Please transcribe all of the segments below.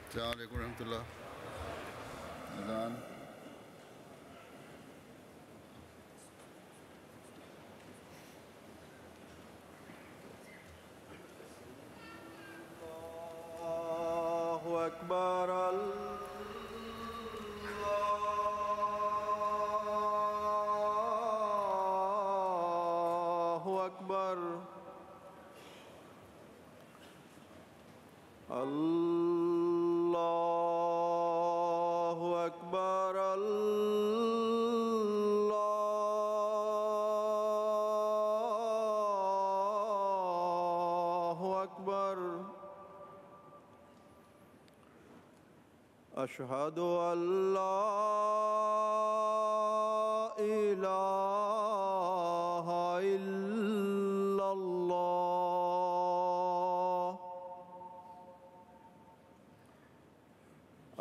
السلام علیکم ورحمۃ اللہ. اذان. اللہ اکبر. اللہ اکبر. اللہ اکبر. اللہ اکبر. اشہد ان لا الہ الا اللہ.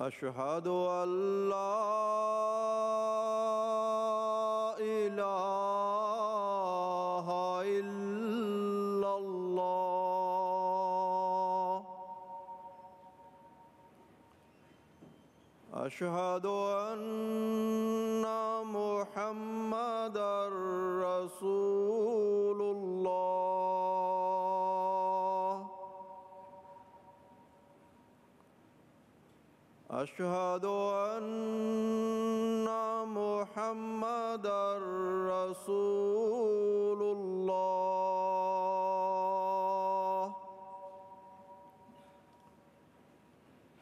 اشہد ان لا الہ الا اللہ. اشہد ان محمدا رسول اللہ. اشہد ان محمدا رسول اللہ.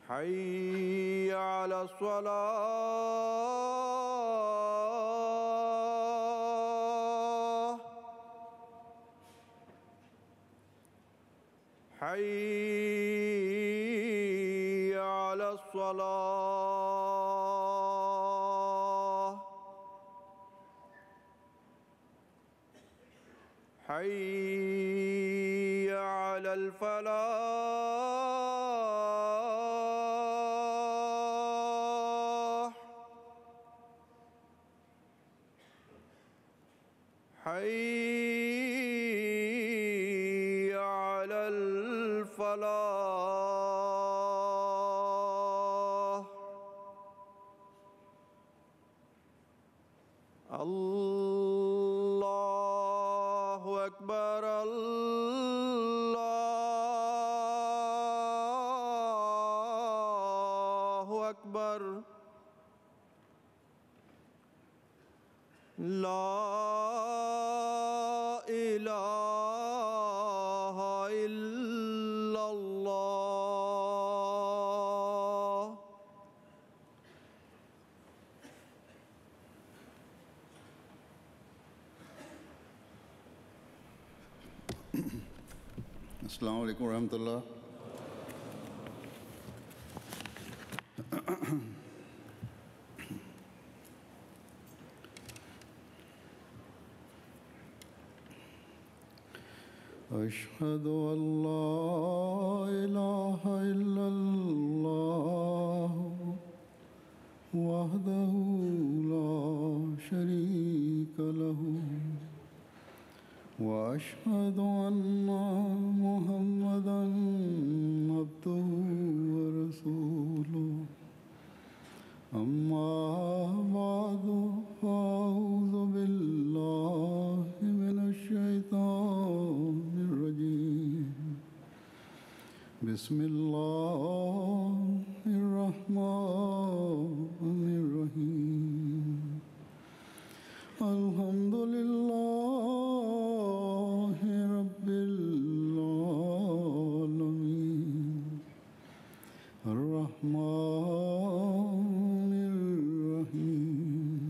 حی علی الصلاة. حی علی الصلاة. حی علی الفلاح. حی علی الفلاح. اللہ اکبر. اللہ اکبر. لا الہ الا اللہ. السلام علیکم ورحمۃ اللہ. اشہد ان لا الہ الا اللہ وحدہ لا شریک لہ واشہد ان محمدا عبدہ ورسولہ. اما بعد فاعوذ باللہ من الشیطان الرجیم. بسم اللہ الرحمن الرحیم. الحمد للہ رب العالمین. الرحمن الرحیم.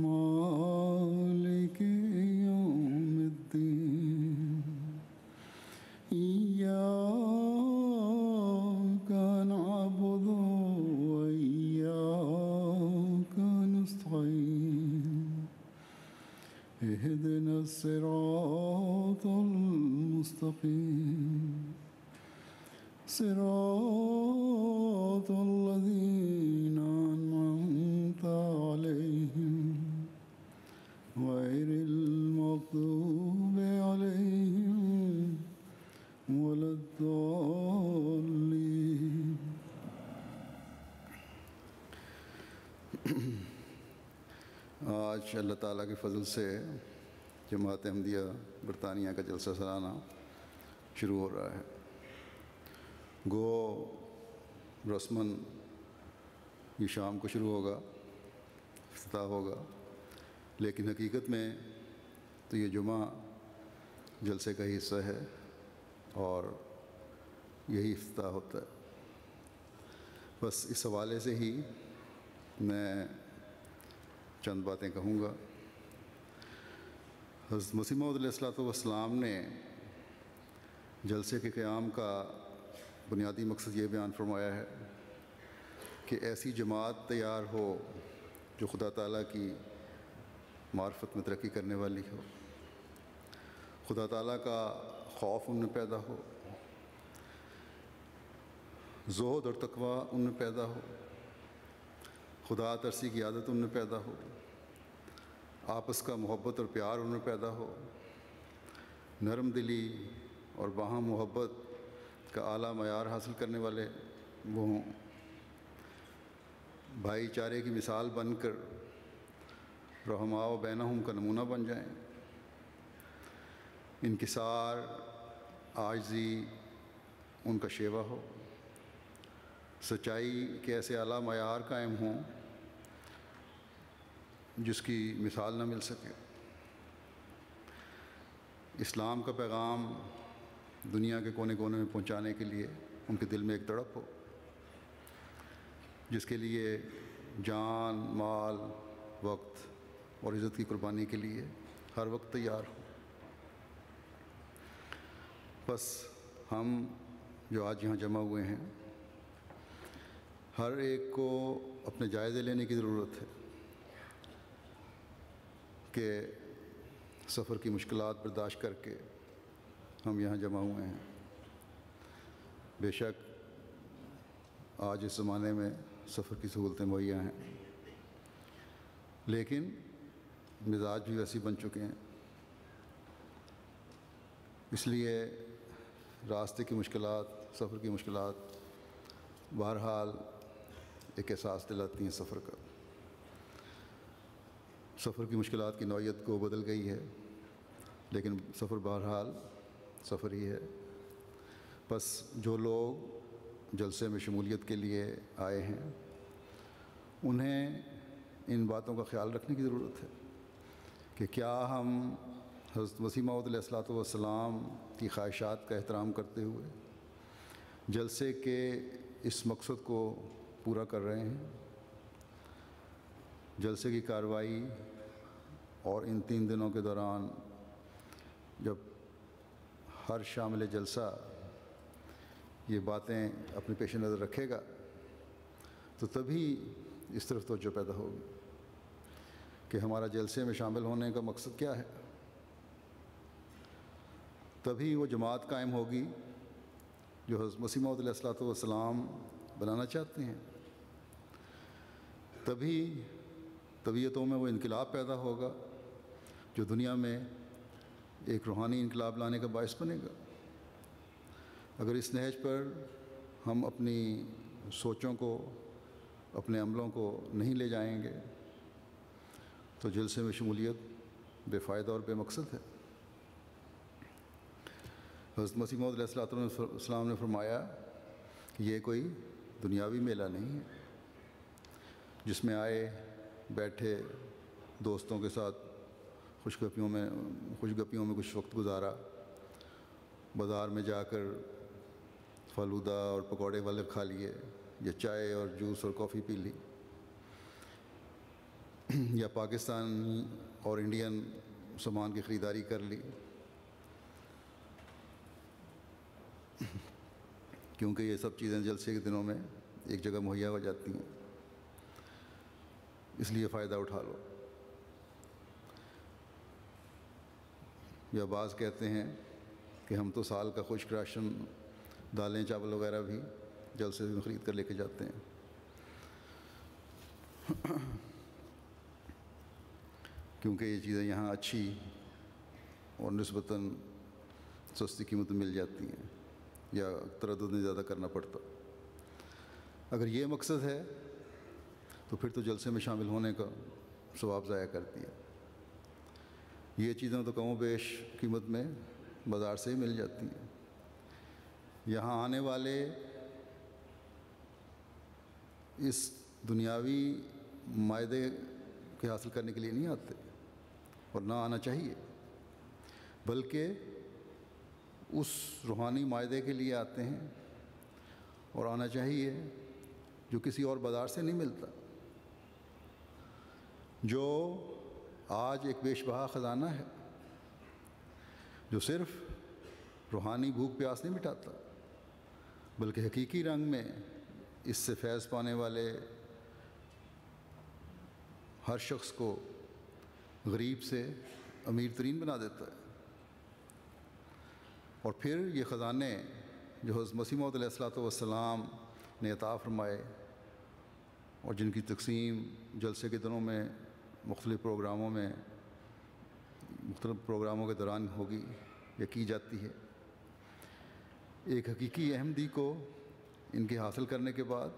مالک یوم الدین. ایاک نعبد وایاک نستعین. اہدنا الصراط المستقیم. صراط الذین انعمت علیہم غیر المغضوب علیہم ولا الضالین. آج اللہ تعالیٰ کے فضل سے جماعت احمدیہ برطانیہ کا جلسہ سالانہ شروع ہو رہا ہے۔ گو رسماً یہ شام کو شروع ہوگا، افتتاح ہوگا، لیکن حقیقت میں تو یہ جمعہ جلسے کا ہی حصہ ہے اور یہی افتتاح ہوتا ہے۔ بس اس حوالے سے ہی میں چند باتیں کہوں گا۔ حضرت مسیح موعود علیہ الصلوۃ والسلام نے جلسے کے قیام کا بنیادی مقصد یہ بیان فرمایا ہے کہ ایسی جماعت تیار ہو جو خدا تعالیٰ کی معرفت میں ترقی کرنے والی ہو، خدا تعالیٰ کا خوف ان میں پیدا ہو، زہد اور تقویٰ ان میں پیدا ہو، خدا ترسی کی عادت ان میں پیدا ہو، آپس کا محبت اور پیار ان میں پیدا ہو، نرم دلی اور باہم محبت کا اعلیٰ معیار حاصل کرنے والے وہ ہوں، بھائی چارے کی مثال بن کر رحماء و بینہم کا نمونہ بن جائیں، انکسار عاجزی ان کا شیوا ہو، سچائی کے ایسے اعلیٰ معیار قائم ہوں جس کی مثال نہ مل سکے، اسلام کا پیغام دنیا کے کونے کونے میں پہنچانے کے لیے ان کے دل میں ایک تڑپ ہو، جس کے لیے جان، مال، وقت اور عزت کی قربانی کے لیے ہر وقت تیار ہو۔ بس ہم جو آج یہاں جمع ہوئے ہیں، ہر ایک کو اپنے جائزے لینے کی ضرورت ہے کہ سفر کی مشکلات برداشت کر کے ہم یہاں جمع ہوئے ہیں۔ بے شک آج اس زمانے میں سفر کی سہولتیں مہیا ہیں، لیکن مزاج بھی ویسے بن چکے ہیں، اس لیے راستے کی مشکلات، سفر کی مشکلات بہرحال ایک احساس دلاتی ہیں سفر کا۔ سفر کی مشکلات کی نوعیت کو بدل گئی ہے، لیکن سفر بہرحال سفر ہی ہے۔ بس جو لوگ جلسے میں شمولیت کے لیے آئے ہیں انہیں ان باتوں کا خیال رکھنے کی ضرورت ہے کہ کیا ہم حضرت مسیح موعود علیہ الصلوۃ والسلام کی خواہشات کا احترام کرتے ہوئے جلسے کے اس مقصد کو پورا کر رہے ہیں۔ جلسے کی کارروائی اور ان 3 دنوں کے دوران جب ہر شامل جلسہ یہ باتیں اپنے پیش نظر رکھے گا تو تبھی اس طرف توجہ پیدا ہوگی کہ ہمارا جلسے میں شامل ہونے کا مقصد کیا ہے۔ تبھی وہ جماعت قائم ہوگی جو حضرت مسیح موعود علیہ الصلوۃ والسلام بنانا چاہتے ہیں۔ تبھی طبیعتوں میں وہ انقلاب پیدا ہوگا جو دنیا میں ایک روحانی انقلاب لانے کا باعث بنے گا۔ اگر اس نہج پر ہم اپنی سوچوں کو، اپنے عملوں کو نہیں لے جائیں گے تو جلسے میں شمولیت بے فائدہ اور بے مقصد ہے۔ حضرت مسیح موعود علیہ الصلوۃ والسلام نے فرمایا کہ یہ کوئی دنیاوی میلہ نہیں ہے جس میں آئے، بیٹھے، دوستوں کے ساتھ خوش گپیوں میں کچھ وقت گزارا، بازار میں جا کر فلودہ اور پکوڑے والے کھا لیے، یا چائے اور جوس اور کافی پی لی، یا پاکستان اور انڈین سامان کی خریداری کر لی، کیونکہ یہ سب چیزیں جلسے کے دنوں میں ایک جگہ مہیا ہو جاتی ہیں، اس لیے فائدہ اٹھا لو۔ یا بعض کہتے ہیں کہ ہم تو سال کا خشک راشن، دالیں، چاول وغیرہ بھی جلسے میں خرید کر لے کے جاتے ہیں۔ کیونکہ یہ چیزیں یہاں اچھی اور نسبتاً سستی قیمت میں مل جاتی ہیں، یا تردد نہیں زیادہ کرنا پڑتا۔ اگر یہ مقصد ہے تو پھر تو جلسے میں شامل ہونے کا ثواب ضائع کر دیا۔ یہ چیزیں تو کم و بیش قیمت میں بازار سے ہی مل جاتی ہیں۔ یہاں آنے والے اس دنیاوی مائدے کے حاصل کرنے کے لیے نہیں آتے، اور نہ آنا چاہیے، بلکہ اس روحانی مائدے کے لیے آتے ہیں، اور آنا چاہیے جو کسی اور بازار سے نہیں ملتا، جو آج ایک بیش بہا خزانہ ہے، جو صرف روحانی بھوک پیاس نہیں مٹاتا، بلکہ حقیقی رنگ میں اس سے فیض پانے والے ہر شخص کو غریب سے امیر ترین بنا دیتا ہے۔ اور پھر یہ خزانے جو حضرت مسیح موعود علیہ الصلوۃ والسلام نے عطا فرمائے، اور جن کی تقسیم جلسے کے دنوں میں مختلف پروگراموں کے دوران ہوگی یا کی جاتی ہے، ایک حقیقی احمدی کو ان کے حاصل کرنے کے بعد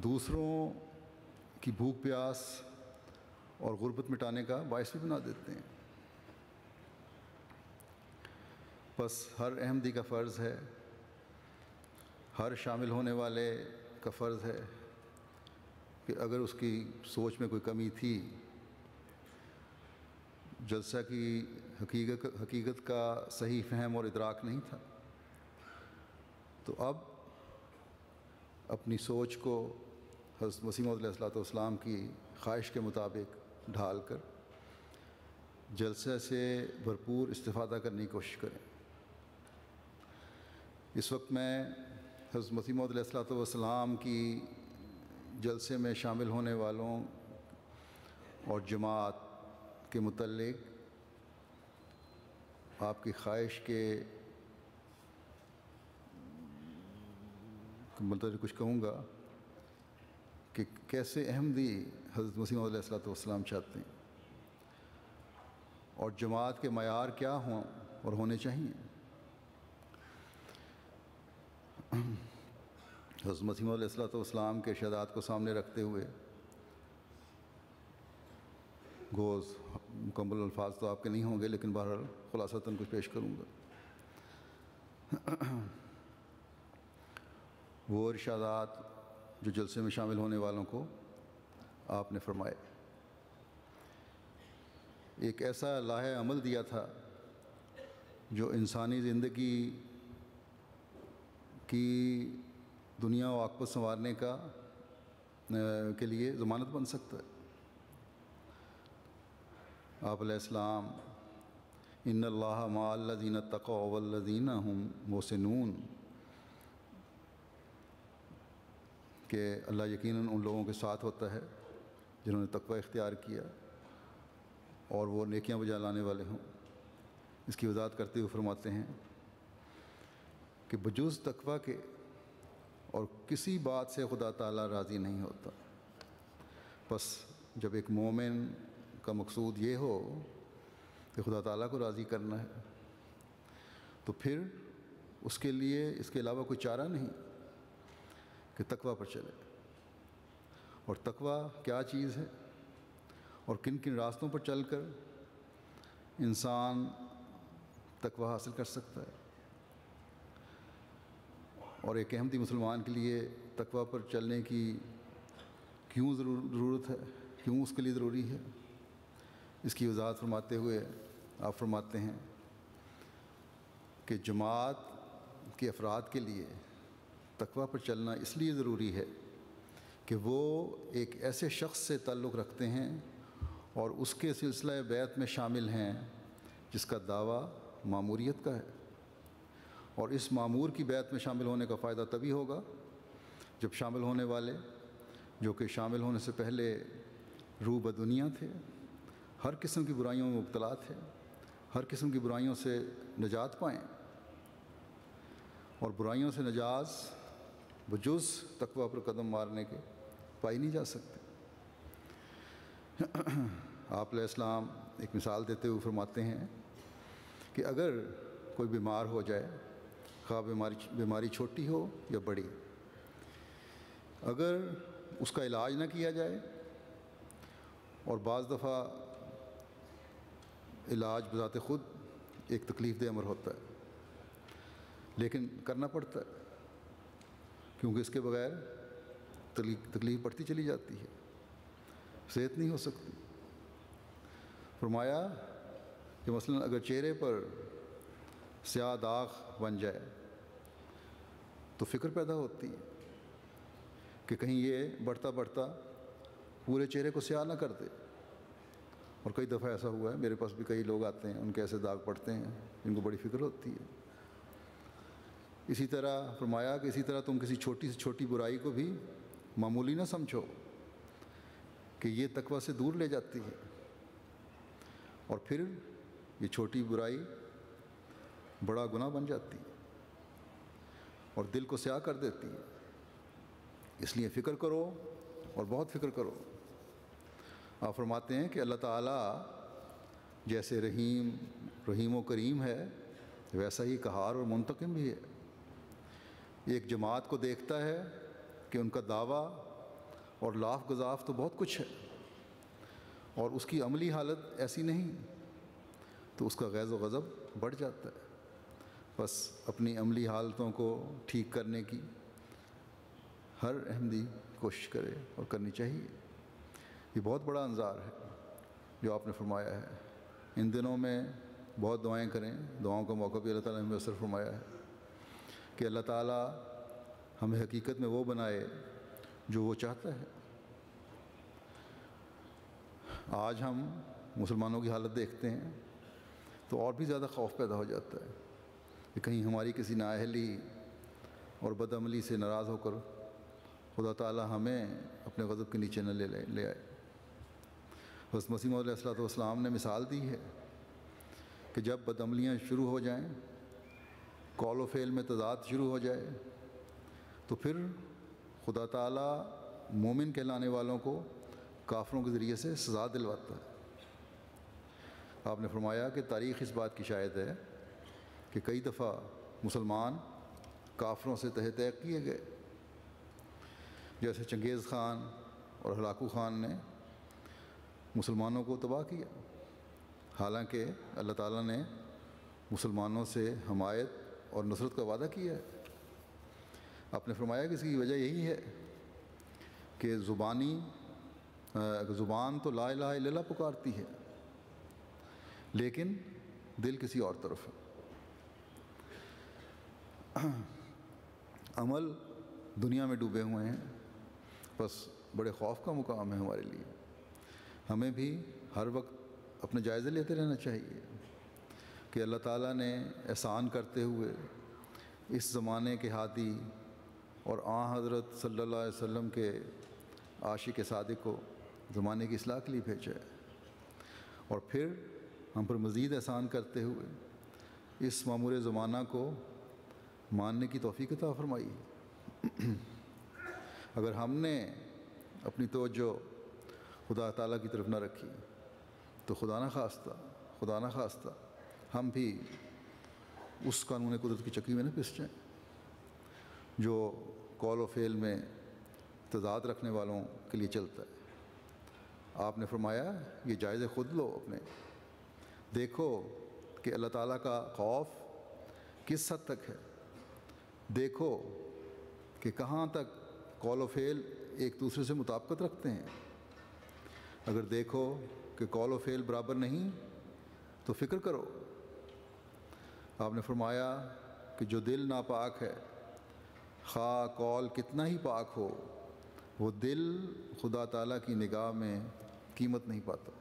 دوسروں کی بھوک پیاس اور غربت مٹانے کا باعث بھی بنا دیتے ہیں۔ بس ہر احمدی کا فرض ہے، ہر شامل ہونے والے کا فرض ہے کہ اگر اس کی سوچ میں کوئی کمی تھی، جلسہ کی حقیقت کا صحیح فہم اور ادراک نہیں تھا، تو اب اپنی سوچ کو حضرت مسیح موعود علیہ الصلوۃ والسلام کی خواہش کے مطابق ڈھال کر جلسہ سے بھرپور استفادہ کرنے کی کوشش کریں۔ اس وقت میں حضرت مسیح موعود علیہ الصلوۃ والسلام کی جلسے میں شامل ہونے والوں اور جماعت کے متعلق آپ کی خواہش کے متعلق کچھ کہوں گا کہ کیسے احمدی حضرت مسیح موعود علیہ الصلوۃ والسلام چاہتے ہیں، اور جماعت کے معیار کیا ہوں اور ہونے چاہیے۔ حضرت مسیح موعود علیہ الصلوۃ والسلام کے ارشادات کو سامنے رکھتے ہوئے گوز مکمل الفاظ تو آپ کے نہیں ہوں گے، لیکن بہرحال خلاصتاً کچھ پیش کروں گا۔ وہ ارشادات جو جلسے میں شامل ہونے والوں کو آپ نے فرمائے، ایک ایسا لاہ عمل دیا تھا جو انسانی زندگی کی دنیا و عاقبت سنوارنے کے لیے ضمانت بن سکتا ہے۔ آپ علیہ السلام ان اللہ مع الذین اتقوا والذین هم محسنون، کہ اللہ یقیناً ان لوگوں کے ساتھ ہوتا ہے جنہوں نے تقوی اختیار کیا اور وہ نیکیاں بجا لانے والے ہوں۔ اس کی وضاحت کرتے ہوئے فرماتے ہیں کہ بجز تقوی کے اور کسی بات سے خدا تعالیٰ راضی نہیں ہوتا۔ بس جب ایک مومن کا مقصود یہ ہو کہ خدا تعالیٰ کو راضی کرنا ہے، تو پھر اس کے لیے اس کے علاوہ کوئی چارہ نہیں کہ تقوی پر چلے۔ اور تقوی کیا چیز ہے اور کن کن راستوں پر چل کر انسان تقوی حاصل کر سکتا ہے، اور ایک احمدی مسلمان کے لیے تقوی پر چلنے کی کیوں ضرورت ہے، کیوں اس کے لیے ضروری ہے، اس کی وضاحت فرماتے ہوئے آپ فرماتے ہیں کہ جماعت کے افراد کے لیے تقوی پر چلنا اس لیے ضروری ہے کہ وہ ایک ایسے شخص سے تعلق رکھتے ہیں اور اس کے سلسلہ بیعت میں شامل ہیں جس کا دعویٰ ماموریت کا ہے، اور اس مامور کی بیعت میں شامل ہونے کا فائدہ تبھی ہوگا جب شامل ہونے والے، جو کہ شامل ہونے سے پہلے روح بدنیا تھے، ہر قسم کی برائیوں میں مبتلا تھے، ہر قسم کی برائیوں سے نجات پائیں، اور برائیوں سے نجات بجز تقوی پر قدم مارنے کے پائی نہیں جا سکتے۔ آپ علیہ السلام ایک مثال دیتے ہوئے فرماتے ہیں کہ اگر کوئی بیمار ہو جائے، خواہ بیماری چھوٹی ہو یا بڑی، اگر اس کا علاج نہ کیا جائے، اور بعض دفعہ علاج بذات خود ایک تکلیف دہ امر ہوتا ہے، لیکن کرنا پڑتا ہے کیونکہ اس کے بغیر تکلیف بڑھتی چلی جاتی ہے، صحت نہیں ہو سکتی۔ فرمایا کہ مثلا اگر چہرے پر سیاہ داغ بن جائے تو فکر پیدا ہوتی ہے کہ کہیں یہ بڑھتا بڑھتا پورے چہرے کو سیاہ نہ کر دے، اور کئی دفعہ ایسا ہوا ہے، میرے پاس بھی کئی لوگ آتے ہیں، ان کے ایسے داغ پڑتے ہیں جن کو بڑی فکر ہوتی ہے۔ اسی طرح فرمایا کہ اسی طرح تم کسی چھوٹی سے چھوٹی برائی کو بھی معمولی نہ سمجھو کہ یہ تقویٰ سے دور لے جاتی ہے، اور پھر یہ چھوٹی برائی بڑا گناہ بن جاتی ہے اور دل کو سیاہ کر دیتی ہے۔ اس لیے فکر کرو اور بہت فکر کرو۔ آپ فرماتے ہیں کہ اللہ تعالیٰ جیسے رحیم و کریم ہے، ویسا ہی قہار اور منتقم بھی ہے۔ ایک جماعت کو دیکھتا ہے کہ ان کا دعویٰ اور لاف گزاف تو بہت کچھ ہے، اور اس کی عملی حالت ایسی نہیں، تو اس کا غیظ و غضب بڑھ جاتا ہے۔ بس اپنی عملی حالتوں کو ٹھیک کرنے کی ہر احمدی کوشش کرے اور کرنی چاہیے۔ یہ بہت بڑا انذار ہے جو آپ نے فرمایا ہے۔ ان دنوں میں بہت دعائیں کریں، دعاؤں کا موقع بھی اللہ تعالیٰ نے میسر فرمایا ہے کہ اللہ تعالیٰ ہمیں حقیقت میں وہ بنائے جو وہ چاہتا ہے۔ آج ہم مسلمانوں کی حالت دیکھتے ہیں تو اور بھی زیادہ خوف پیدا ہو جاتا ہے کہ کہیں ہماری کسی نااہلی اور بدعملی سے ناراض ہو کر خدا تعالیٰ ہمیں اپنے غضب کے نیچے نہ لے آئے۔ حضرت مسیح موعود علیہ الصلوۃ والسلام نے مثال دی ہے کہ جب بدعملیاں شروع ہو جائیں، قول و فعل میں تضاد شروع ہو جائے، تو پھر خدا تعالیٰ مومن کہلانے والوں کو کافروں کے ذریعے سے سزا دلواتا ہے۔ آپ نے فرمایا کہ تاریخ اس بات کی شاہد ہے کہ کئی دفعہ مسلمان کافروں سے تحت کیے گئے، جیسے چنگیز خان اور ہلاکو خان نے مسلمانوں کو تباہ کیا، حالانکہ اللہ تعالیٰ نے مسلمانوں سے حمایت اور نصرت کا وعدہ کیا ہے۔ آپ نے فرمایا کہ اس کی وجہ یہی ہے کہ زبان تو لا الہ الا اللہ پکارتی ہے، لیکن دل کسی اور طرف ہے۔ عمل دنیا میں ڈوبے ہوئے ہیں، بس بڑے خوف کا مقام ہے ہمارے لیے۔ ہمیں بھی ہر وقت اپنے جائزے لیتے رہنا چاہیے کہ اللہ تعالیٰ نے احسان کرتے ہوئے اس زمانے کے ہادی اور حضرت صلی اللہ علیہ وسلم کے عاشق صادق کو زمانے کی اصلاح کے لیے بھیجا ہے، اور پھر ہم پر مزید احسان کرتے ہوئے اس معمور زمانہ کو ماننے کی توفیق عطا فرمائی۔ اگر ہم نے اپنی توجہ خدا تعالیٰ کی طرف نہ رکھی تو خدا نہ خواستہ ہم بھی اس قانون قدرت کی چکی میں نہ پس جائیں جو قول و فعل میں تضاد رکھنے والوں کے لیے چلتا ہے۔ آپ نے فرمایا یہ جائزے خود لو اپنے، دیکھو کہ اللہ تعالیٰ کا خوف کس حد تک ہے، دیکھو کہ کہاں تک قول و فعل ایک دوسرے سے مطابقت رکھتے ہیں۔ اگر دیکھو کہ قول و فعل برابر نہیں تو فکر کرو۔ آپ نے فرمایا کہ جو دل ناپاک ہے، خواہ قول کتنا ہی پاک ہو، وہ دل خدا تعالیٰ کی نگاہ میں قیمت نہیں پاتا،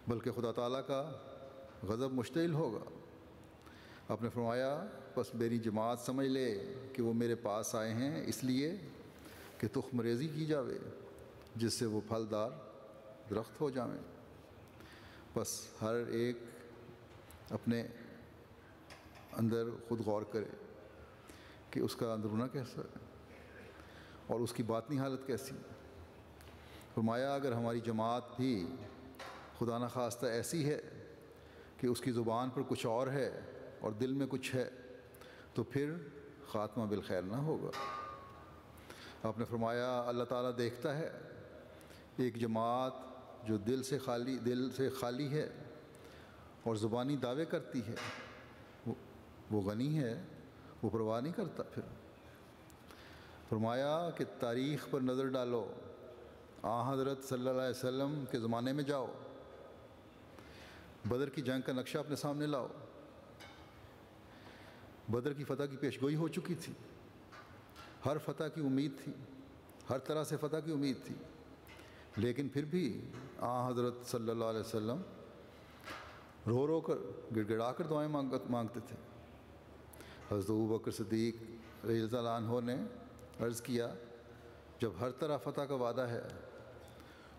بلکہ خدا تعالیٰ کا غضب مشتعل ہوگا۔ آپ نے فرمایا بس میری جماعت سمجھ لے کہ وہ میرے پاس آئے ہیں اس لیے کہ تخم ریزی کی جاوے جس سے وہ پھلدار درخت ہو جائیں۔ بس ہر ایک اپنے اندر خود غور کرے کہ اس کا اندرونہ کیسا ہے اور اس کی باطنی حالت کیسی ہے۔ فرمایا اگر ہماری جماعت بھی خدا نخواستہ ایسی ہے کہ اس کی زبان پر کچھ اور ہے اور دل میں کچھ ہے، تو پھر خاتمہ بالخیر نہ ہوگا۔ آپ نے فرمایا اللہ تعالیٰ دیکھتا ہے ایک جماعت جو دل سے خالی ہے اور زبانی دعوے کرتی ہے، وہ غنی ہے، وہ پرواہ نہیں کرتا۔ پھر فرمایا کہ تاریخ پر نظر ڈالو، حضرت صلی اللہ علیہ وسلم کے زمانے میں جاؤ، بدر کی جنگ کا نقشہ اپنے سامنے لاؤ۔ بدر کی فتح کی پیشگوئی ہو چکی تھی، ہر فتح کی امید تھی، ہر طرح سے فتح کی امید تھی، لیکن پھر بھی حضرت صلی اللہ علیہ وسلم رو رو کر گڑ گڑا کر دعائیں مانگتے تھے۔ حضرت ابوبکر صدیق رضی اللہ عنہ نے عرض کیا، جب ہر طرح فتح کا وعدہ ہے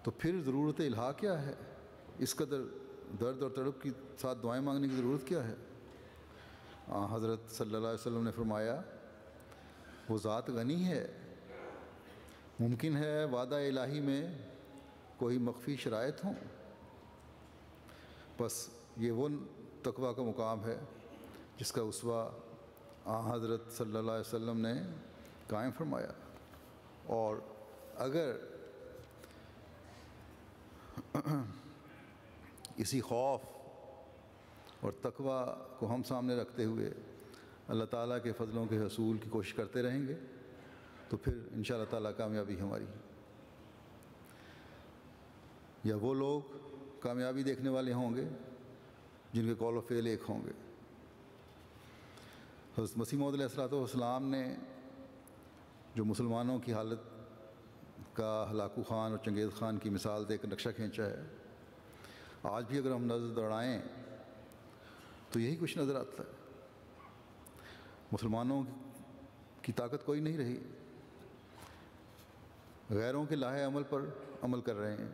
تو پھر ضرورت الہا کیا ہے؟ اس قدر درد اور تڑپ کے ساتھ دعائیں مانگنے کی ضرورت کیا ہے؟ حضرت صلی اللہ علیہ وسلم نے فرمایا، وہ ذات غنی ہے، ممکن ہے وعدہ الہی میں کوئی مخفی شرائط ہوں، بس یہ وہ تقویٰ کا مقام ہے جس کا اسوہ حضرت صلی اللہ علیہ وسلم نے قائم فرمایا۔ اور اگر اسی خوف اور تقویٰ کو ہم سامنے رکھتے ہوئے اللہ تعالیٰ کے فضلوں کے حصول کی کوشش کرتے رہیں گے تو پھر انشاءاللہ تعالیٰ کامیابی ہماری۔ یا وہ لوگ کامیابی دیکھنے والے ہوں گے جن کے قول و فعل ایک ہوں گے۔ حضرت مسیح موعود علیہ السلام نے جو مسلمانوں کی حالت کا ہلاکو خان اور چنگیز خان کی مثال دے کر نقشہ کھینچا ہے، آج بھی اگر ہم نظر دوڑائیں تو یہی کچھ نظر آتا ہے۔ مسلمانوں کی طاقت کوئی نہیں رہی، غیروں کے لاہے عمل پر عمل کر رہے ہیں،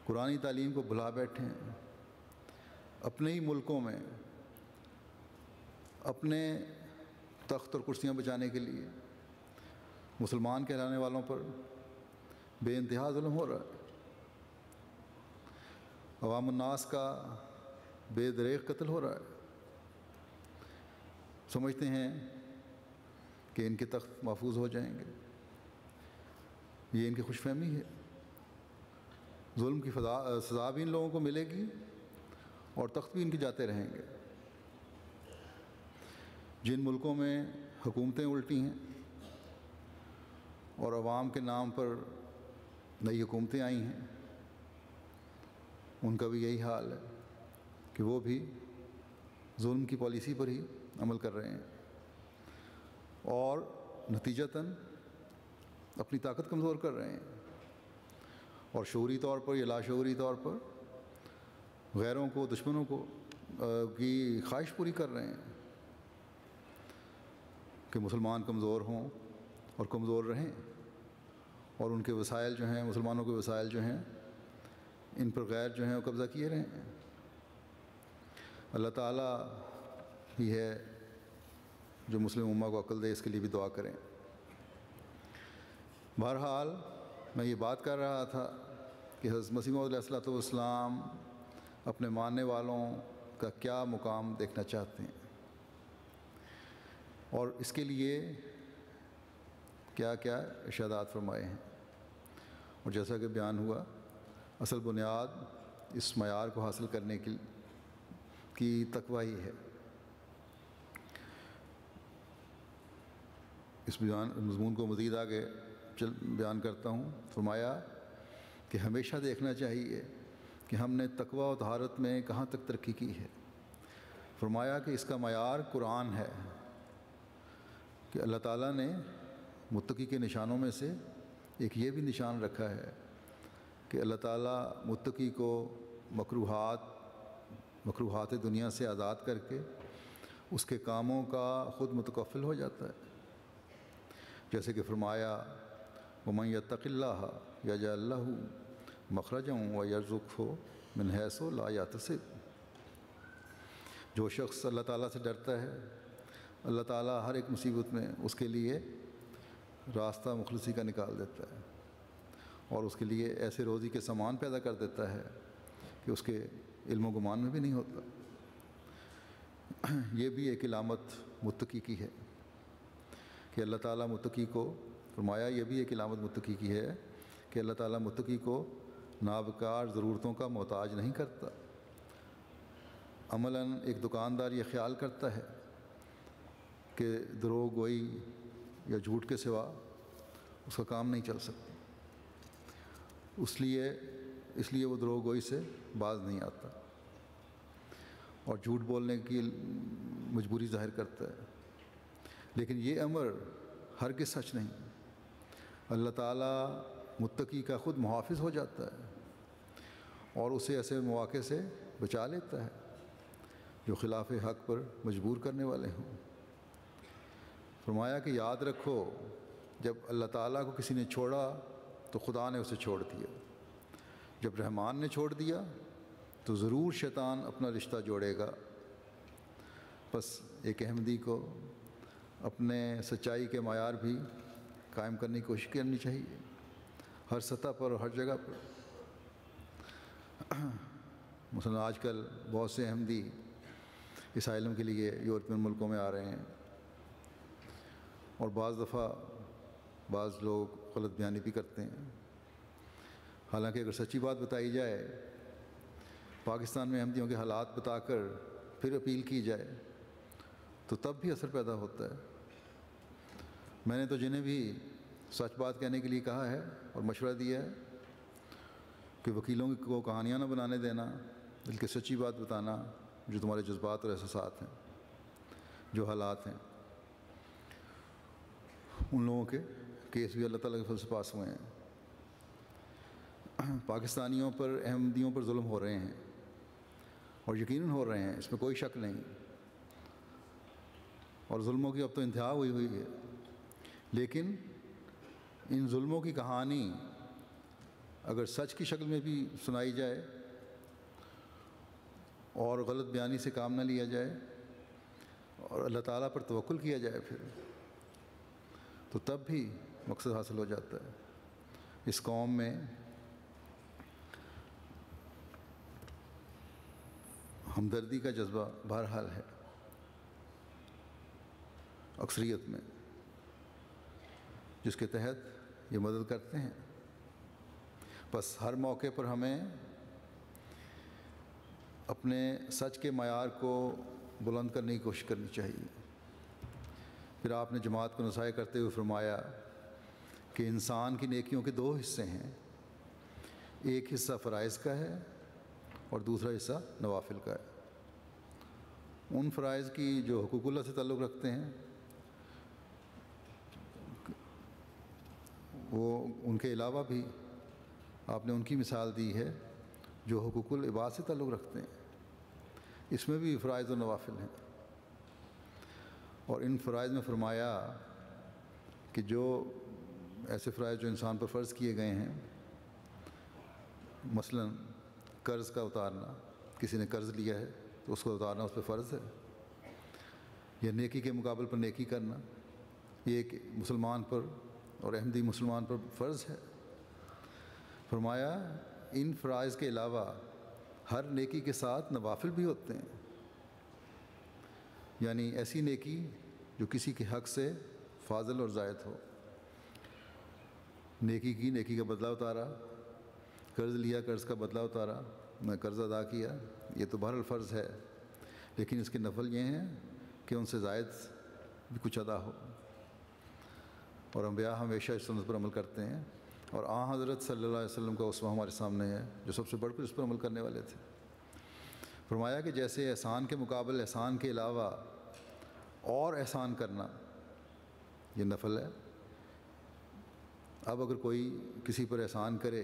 قرآنی تعلیم کو بھلا بیٹھے ہیں، اپنے ہی ملکوں میں اپنے تخت اور کرسیاں بچانے کے لیے مسلمان کہلانے والوں پر بے انتہا ظلم ہو رہا ہے، عوام الناس کا بے دریغ قتل ہو رہا ہے۔ سمجھتے ہیں کہ ان کے تخت محفوظ ہو جائیں گے، یہ ان کی خوش فہمی ہے۔ ظلم کی سزا بھی ان لوگوں کو ملے گی اور تخت بھی ان کے جاتے رہیں گے۔ جن ملکوں میں حکومتیں الٹی ہیں اور عوام کے نام پر نئی حکومتیں آئی ہیں، ان کا بھی یہی حال ہے کہ وہ بھی ظلم کی پالیسی پر ہی عمل کر رہے ہیں اور نتیجتاً اپنی طاقت کمزور کر رہے ہیں، اور شعوری طور پر یا لاشعوری طور پر غیروں کو، دشمنوں کو کی خواہش پوری کر رہے ہیں کہ مسلمان کمزور ہوں اور کمزور رہیں، اور ان کے وسائل جو ہیں، مسلمانوں کے وسائل جو ہیں، ان پر غیر جو ہیں وہ قبضہ کیے رہیں۔ اللہ تعالیٰ ہی ہے جو مسلم امہ کو عقل دے، اس کے لیے بھی دعا کریں۔ بہرحال میں یہ بات کر رہا تھا کہ حضرت مسیح موعود علیہ السلام اپنے ماننے والوں کا کیا مقام دیکھنا چاہتے ہیں، اور اس کے لیے کیا کیا ارشادات فرمائے ہیں۔ اور جیسا کہ بیان ہوا، اصل بنیاد اس معیار کو حاصل کرنے کی تقوی ہی ہے۔ اس مضمون کو مزید آگے بیان کرتا ہوں۔ فرمایا کہ ہمیشہ دیکھنا چاہیے کہ ہم نے تقوی و طہارت میں کہاں تک ترقی کی ہے۔ فرمایا کہ اس کا معیار قرآن ہے، کہ اللہ تعالیٰ نے متقی کے نشانوں میں سے ایک یہ بھی نشان رکھا ہے کہ اللہ تعالیٰ متقی کو مکروہات دنیا سے آزاد کر کے اس کے کاموں کا خود متکفل ہو جاتا ہے۔ جیسے کہ فرمایا وَمَن يَتَّقِ اللَّهَ يَجْعَل لَّهُ مَخْرَجًا وَيَرْزُقْهُ مِنْ حَيْثُ لَا يَحْتَسِبُ۔ جو شخص اللہ تعالیٰ سے ڈرتا ہے، اللہ تعالیٰ ہر ایک مصیبت میں اس کے لیے راستہ مخلصی کا نکال دیتا ہے، اور اس کے لیے ایسے روزی کے سامان پیدا کر دیتا ہے کہ اس کے علم و گمان میں بھی نہیں ہوتا۔ یہ بھی ایک علامت متقی کی ہے کہ اللہ تعالیٰ متقی کو، فرمایا یہ بھی ایک علامت متقی کی ہے کہ اللہ تعالیٰ متقی کو نابکار ضرورتوں کا محتاج نہیں کرتا۔ عملاً ایک دکاندار یہ خیال کرتا ہے کہ دروغ گوئی یا جھوٹ کے سوا اس کا کام نہیں چل سکتا، اس لیے وہ دروغ گوئی سے باز نہیں آتا اور جھوٹ بولنے کی مجبوری ظاہر کرتا ہے۔ لیکن یہ امر ہرگز سچ نہیں۔ اللہ تعالیٰ متقی کا خود محافظ ہو جاتا ہے اور اسے ایسے مواقع سے بچا لیتا ہے جو خلاف حق پر مجبور کرنے والے ہوں۔ فرمایا کہ یاد رکھو، جب اللہ تعالیٰ کو کسی نے چھوڑا تو خدا نے اسے چھوڑ دیا، جب رحمان نے چھوڑ دیا تو ضرور شیطان اپنا رشتہ جوڑے گا۔ بس ایک احمدی کو اپنے سچائی کے معیار بھی قائم کرنے کی کوشش کرنی چاہیے، ہر سطح پر اور ہر جگہ پر۔ مثلا آج کل بہت سے احمدی اسائلم کے لیے یورپین ملکوں میں آ رہے ہیں، اور بعض دفعہ بعض لوگ غلط بیانی بھی کرتے ہیں۔ حالانکہ اگر سچی بات بتائی جائے، پاکستان میں احمدیوں کے حالات بتا کر پھر اپیل کی جائے تو تب بھی اثر پیدا ہوتا ہے۔ میں نے تو جنہیں بھی سچ بات کہنے کے لیے کہا ہے اور مشورہ دیا ہے کہ وکیلوں کو کہانیاں نہ بنانے دینا، بلکہ سچی بات بتانا جو تمہارے جذبات اور احساسات ہیں، جو حالات ہیں۔ ان لوگوں کے کیس بھی اللہ تعالیٰ کے فضل سے پاس ہوئے ہیں۔ پاکستانیوں پر، احمدیوں پر ظلم ہو رہے ہیں اور یقیناً ہو رہے ہیں، اس میں کوئی شک نہیں، اور ظلموں کی اب تو انتہا ہوئی ہے۔ لیکن ان ظلموں کی کہانی اگر سچ کی شکل میں بھی سنائی جائے اور غلط بیانی سے کام نہ لیا جائے اور اللہ تعالیٰ پر توکل کیا جائے پھر، تو تب بھی مقصد حاصل ہو جاتا ہے۔ اس قوم میں ہمدردی کا جذبہ بہرحال ہے اکثریت میں، جس کے تحت یہ مدد کرتے ہیں۔ بس ہر موقع پر ہمیں اپنے سچ کے معیار کو بلند کرنے کی کوشش کرنی چاہیے۔ پھر آپ نے جماعت کو نصیحت کرتے ہوئے فرمایا کہ انسان کی نیکیوں کے دو حصے ہیں، ایک حصہ فرائض کا ہے اور دوسرا حصہ نوافل کا ہے۔ ان فرائض کی جو حقوق اللہ سے تعلق رکھتے ہیں وہ ان کے علاوہ بھی آپ نے ان کی مثال دی ہے جو حقوق العباد سے تعلق رکھتے ہیں، اس میں بھی فرائض و نوافل ہیں۔ اور ان فرائض میں فرمایا کہ جو ایسے فرائض جو انسان پر فرض کیے گئے ہیں، مثلا قرض کا اتارنا، کسی نے قرض لیا ہے تو اس کو اتارنا اس پہ فرض ہے، یا نیکی کے مقابل پر نیکی کرنا، یہ ایک مسلمان پر اور احمدی مسلمان پر فرض ہے۔ فرمایا ان فرائض کے علاوہ ہر نیکی کے ساتھ نوافل بھی ہوتے ہیں، یعنی ایسی نیکی جو کسی کے حق سے فاضل اور زائد ہو۔ نیکی کی، نیکی کا بدلہ اتارا، قرض لیا، قرض کا بدلہ اتارا، میں قرض ادا کیا، یہ تو بہرحال فرض ہے، لیکن اس کے نفل یہ ہیں کہ ان سے زائد بھی کچھ ادا ہو۔ اور انبیاء ہمیشہ اس سنت پر عمل کرتے ہیں، اور حضرت صلی اللہ علیہ وسلم کا اسوہ ہمارے سامنے ہے جو سب سے بڑھ کر اس پر عمل کرنے والے تھے۔ فرمایا کہ جیسے احسان کے مقابل احسان کے علاوہ اور احسان کرنا یہ نفل ہے۔ اب اگر کوئی کسی پر احسان کرے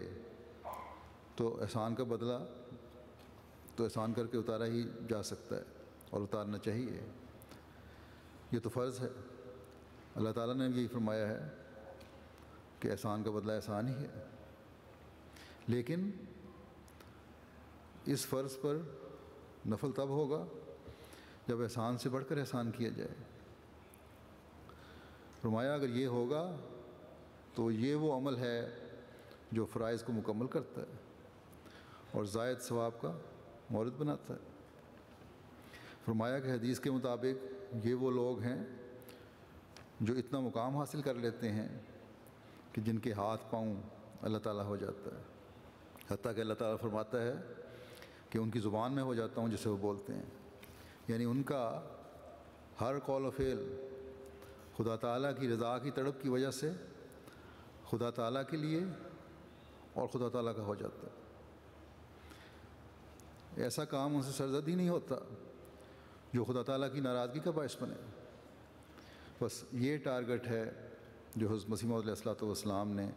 تو احسان کا بدلہ تو احسان کر کے اتارا ہی جا سکتا ہے اور اتارنا چاہیے، یہ تو فرض ہے۔ اللہ تعالیٰ نے یہی فرمایا ہے کہ احسان کا بدلہ احسان ہی ہے، لیکن اس فرض پر نفل تب ہوگا جب احسان سے بڑھ کر احسان کیا جائے۔ فرمایا اگر یہ ہوگا تو یہ وہ عمل ہے جو فرائض کو مکمل کرتا ہے اور زائد ثواب کا مورد بناتا ہے۔ فرمایا کہ حدیث کے مطابق یہ وہ لوگ ہیں جو اتنا مقام حاصل کر لیتے ہیں کہ جن کے ہاتھ پاؤں اللہ تعالیٰ ہو جاتا ہے، حتیٰ کہ اللہ تعالیٰ فرماتا ہے کہ ان کی زبان میں ہو جاتا ہوں جسے وہ بولتے ہیں، یعنی ان کا ہر قول و فعل خدا تعالیٰ کی رضا کی تڑپ کی وجہ سے خدا تعالیٰ کے لیے اور خدا تعالیٰ کا ہو جاتا ہے۔ ایسا کام ان سے سرزد ہی نہیں ہوتا جو خدا تعالیٰ کی ناراضگی کا باعث بنے۔ بس یہ ٹارگٹ ہے جو حضرت مسیح موعود علیہ الصلوۃ والسلام نے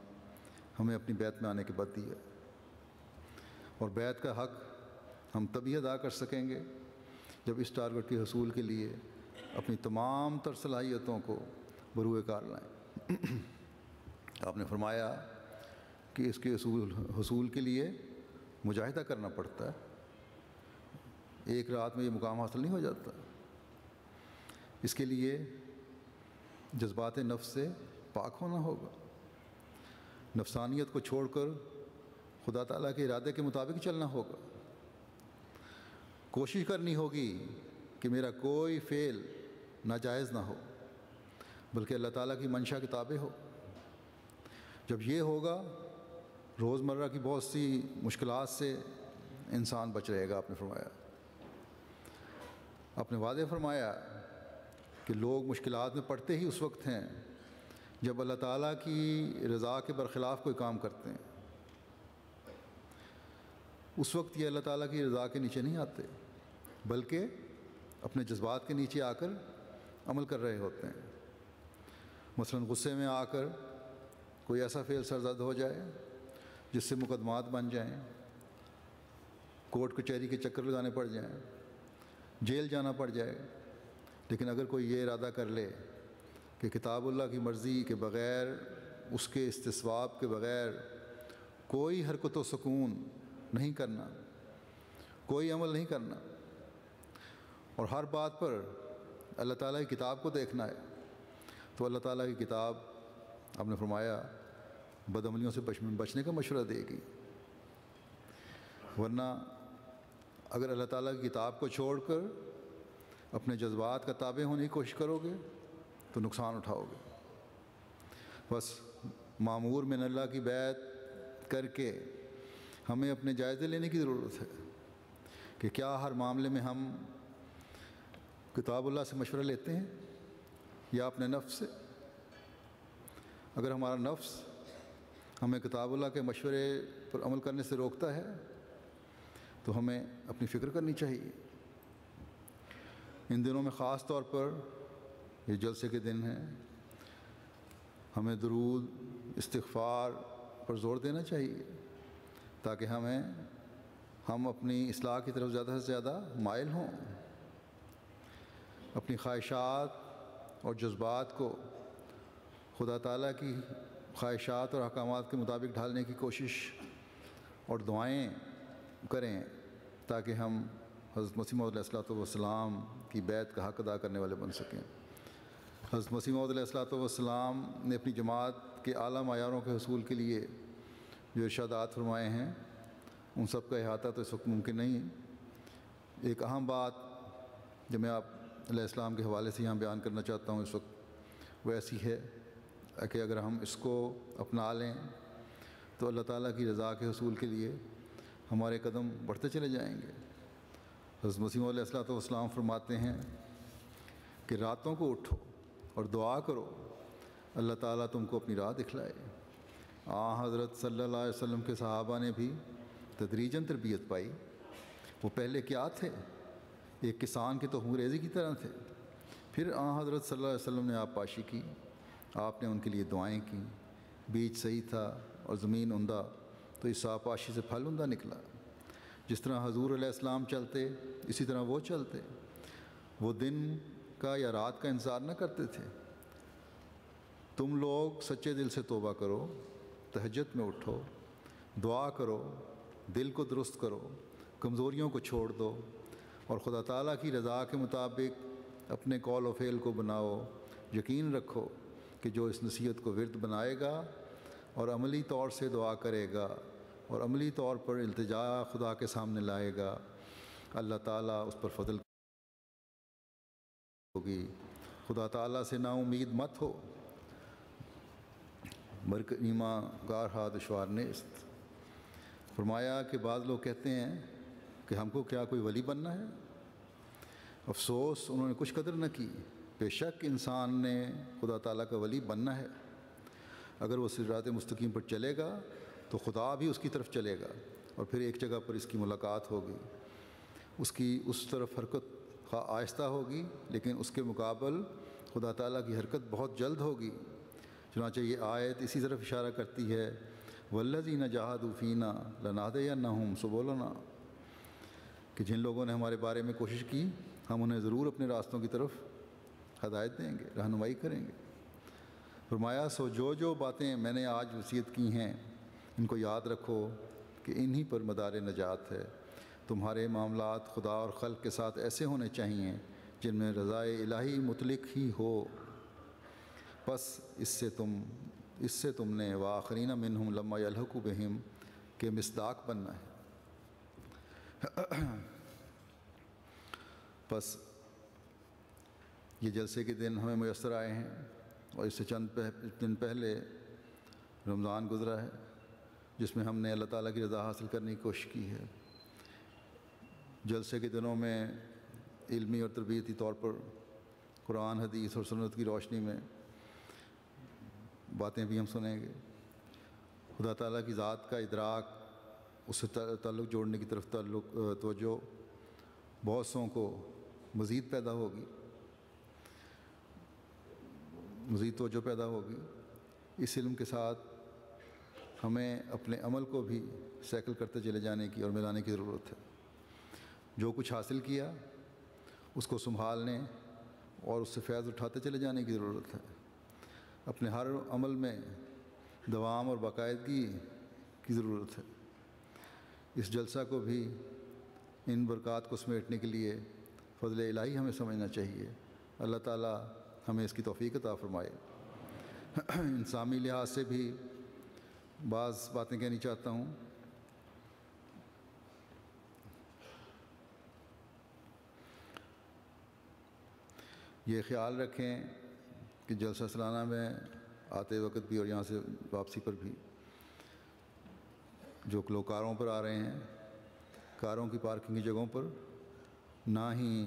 ہمیں اپنی بیت میں آنے کے بعد دی ہے، اور بیت کا حق ہم تبھی ادا کر سکیں گے جب اس ٹارگٹ کے حصول کے لیے اپنی تمام تر صلاحیتوں کو بروئے کار لائیں۔ آپ نے فرمایا کہ اس کے حصول کے لیے مجاہدہ کرنا پڑتا ہے، ایک رات میں یہ مقام حاصل نہیں ہو جاتا۔ اس کے لیے جذبات نفس سے پاک ہونا ہوگا، نفسانیت کو چھوڑ کر خدا تعالیٰ کے ارادے کے مطابق چلنا ہوگا، کوشش کرنی ہوگی کہ میرا کوئی فعل ناجائز نہ ہو بلکہ اللہ تعالیٰ کی منشا کے تابع ہو۔ جب یہ ہوگا روزمرہ کی بہت سی مشکلات سے انسان بچ رہے گا۔ آپ نے فرمایا، آپ نے واضح فرمایا کہ لوگ مشکلات میں پڑتے ہی اس وقت ہیں جب اللہ تعالیٰ کی رضا کے برخلاف کوئی کام کرتے ہیں، اس وقت یہ اللہ تعالیٰ کی رضا کے نیچے نہیں آتے بلکہ اپنے جذبات کے نیچے آ کر عمل کر رہے ہوتے ہیں۔ مثلاً غصے میں آ کر کوئی ایسا فعل سرزد ہو جائے جس سے مقدمات بن جائیں، کورٹ کچہری کے چکر لگانے پڑ جائیں، جیل جانا پڑ جائے، لیکن اگر کوئی یہ ارادہ کر لے کہ کتاب اللہ کی مرضی کے بغیر، اس کے استصواب کے بغیر کوئی حرکت و سکون نہیں کرنا، کوئی عمل نہیں کرنا، اور ہر بات پر اللہ تعالیٰ کی کتاب کو دیکھنا ہے، تو اللہ تعالیٰ کی کتاب آپ نے فرمایا بدعملیوں سے بچنے کا مشورہ دے گی۔ ورنہ اگر اللہ تعالیٰ کی کتاب کو چھوڑ کر اپنے جذبات کا تابع ہونے کی کوشش کرو گے تو نقصان اٹھاؤ گے۔ بس معمور من اللہ کی بیعت کر کے ہمیں اپنے جائزے لینے کی ضرورت ہے کہ کیا ہر معاملے میں ہم کتاب اللہ سے مشورہ لیتے ہیں یا اپنے نفس سے۔ اگر ہمارا نفس ہمیں کتاب اللہ کے مشورے پر عمل کرنے سے روکتا ہے تو ہمیں اپنی فکر کرنی چاہیے۔ ان دنوں میں خاص طور پر یہ جلسے کے دن ہیں، ہمیں درود استغفار پر زور دینا چاہیے تاکہ ہم اپنی اصلاح کی طرف زیادہ سے زیادہ مائل ہوں، اپنی خواہشات اور جذبات کو خدا تعالیٰ کی خواہشات اور احکامات کے مطابق ڈھالنے کی کوشش اور دعائیں کریں تاکہ ہم حضرت مسیح موعود علیہ الصلوۃ والسلام کی بیعت کا حق ادا کرنے والے بن سکیں۔ حضرت مسیح موعود علیہ الصلوۃ والسلام نے اپنی جماعت کے اعلیٰ معیاروں کے حصول کے لیے جو ارشادات فرمائے ہیں ان سب کا احاطہ تو اس وقت ممکن نہیں۔ ایک اہم بات جو میں آپ علیہ السلام کے حوالے سے یہاں بیان کرنا چاہتا ہوں اس وقت وہ ایسی ہے کہ اگر ہم اس کو اپنا لیں تو اللہ تعالیٰ کی رضا کے حصول کے لیے ہمارے قدم بڑھتے چلے جائیں گے۔ حضرت مسیح موعود علیہ الصلوۃ والسلام فرماتے ہیں کہ راتوں کو اٹھو اور دعا کرو اللہ تعالیٰ تم کو اپنی راہ دکھلائے۔ حضرت صلی اللہ علیہ وسلم کے صحابہ نے بھی تدریجاً تربیت پائی۔ وہ پہلے کیا تھے؟ ایک کسان کے تخم ریزی کی طرح تھے، پھر حضرت صلی اللہ علیہ وسلم نے آپ پاشی کی، آپ نے ان کے لیے دعائیں کیں، بیج صحیح تھا اور زمین عمدہ تو اس آبپاشی سے پھل عمدہ نکلا۔ جس طرح حضور علیہ السلام چلتے اسی طرح وہ چلتے، وہ دن کا یا رات کا انتظار نہ کرتے تھے۔ تم لوگ سچے دل سے توبہ کرو، تہجد میں اٹھو، دعا کرو، دل کو درست کرو، کمزوریوں کو چھوڑ دو اور خدا تعالیٰ کی رضا کے مطابق اپنے قول و فعل کو بناؤ۔ یقین رکھو کہ جو اس نصیحت کو ورد بنائے گا اور عملی طور سے دعا کرے گا اور عملی طور پر التجا خدا کے سامنے لائے گا، اللہ تعالیٰ اس پر فضل ہوگی خدا تعالیٰ سے نا امید مت ہو، برکنیما گارہا دشوار نیست۔ فرمایا کہ بعض لوگ کہتے ہیں کہ ہم کو کیا کوئی ولی بننا ہے؟ افسوس انہوں نے کچھ قدر نہ کی۔ بے شک انسان نے خدا تعالیٰ کا ولی بننا ہے، اگر وہ صراط مستقیم پر چلے گا تو خدا بھی اس کی طرف چلے گا، اور پھر ایک جگہ پر اس کی ملاقات ہوگی۔ اس کی اس طرف حرکت آہستہ ہوگی، لیکن اس کے مقابل خدا تعالیٰ کی حرکت بہت جلد ہوگی۔ چنانچہ یہ آیت اسی طرف اشارہ کرتی ہے، والذین جاہدوا فینا لنہدینہم سبلنا، کہ جن لوگوں نے ہمارے بارے میں کوشش کی ہم انہیں ضرور اپنے راستوں کی طرف ہدایت دیں گے، رہنمائی کریں گے۔ فرمایا سو جو باتیں میں نے آج وصیت کی ہیں ان کو یاد رکھو کہ انہی پر مدار نجات ہے۔ تمہارے معاملات خدا اور خلق کے ساتھ ایسے ہونے چاہیے جن میں رضائے الہی مطلق ہی ہو، پس اس سے تم نے وآخرین منہم لما یلحقوا بہم کے مصداق بننا ہے۔ بس یہ جلسے کے دن ہمیں میسر آئے ہیں، اور اس سے چند دن پہلے رمضان گزرا ہے جس میں ہم نے اللہ تعالیٰ کی رضا حاصل کرنے کی کوشش کی ہے۔ جلسے کے دنوں میں علمی اور تربیتی طور پر قرآن، حدیث اور سنت کی روشنی میں باتیں بھی ہم سنیں گے۔ خدا تعالیٰ کی ذات کا ادراک، اس سے تعلق جوڑنے کی طرف توجہ بہت سوں کو مزید پیدا ہوگی، مزید توجہ پیدا ہوگی۔ اس علم کے ساتھ ہمیں اپنے عمل کو بھی سیکل کرتے چلے جانے کی اور ملانے کی ضرورت ہے۔ جو کچھ حاصل کیا اس کو سنبھالنے اور اس سے فیض اٹھاتے چلے جانے کی ضرورت ہے۔ اپنے ہر عمل میں دوام اور باقاعدگی کی ضرورت ہے۔ اس جلسہ کو بھی ان برکات کو سمیٹنے کے لیے فضل الہی ہمیں سمجھنا چاہیے۔ اللہ تعالیٰ ہمیں اس کی توفیق عطا فرمائے۔ انسانی لحاظ سے بھی بعض باتیں کہنی چاہتا ہوں۔ یہ خیال رکھیں کہ جلسہ سالانہ میں آتے وقت بھی اور یہاں سے واپسی پر بھی جو لوگ کاروں پر آ رہے ہیں، کاروں کی پارکنگ کی جگہوں پر نہ ہی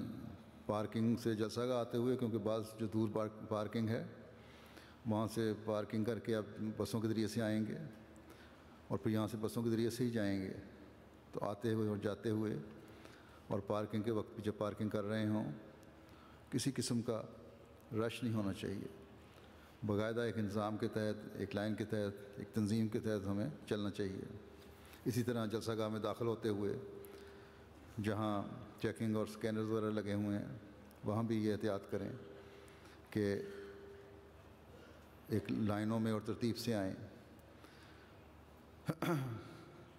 پارکنگ سے جلسہ کا آتے ہوئے، کیونکہ بعض جو دور پارکنگ ہے وہاں سے پارکنگ کر کے اب بسوں کے ذریعے سے آئیں گے اور پھر یہاں سے بسوں کے ذریعے سے ہی جائیں گے، تو آتے ہوئے اور جاتے ہوئے اور پارکنگ کے وقت بھی جب پارکنگ کر رہے ہوں کسی قسم کا رش نہیں ہونا چاہیے۔ باقاعدہ ایک انظام کے تحت، ایک لائن کے تحت، ایک تنظیم کے تحت ہمیں چلنا چاہیے۔ اسی طرح جلسہ گاہ میں داخل ہوتے ہوئے جہاں چیکنگ اور سکینرز وغیرہ لگے ہوئے ہیں وہاں بھی یہ احتیاط کریں کہ ایک لائنوں میں اور ترتیب سے آئیں،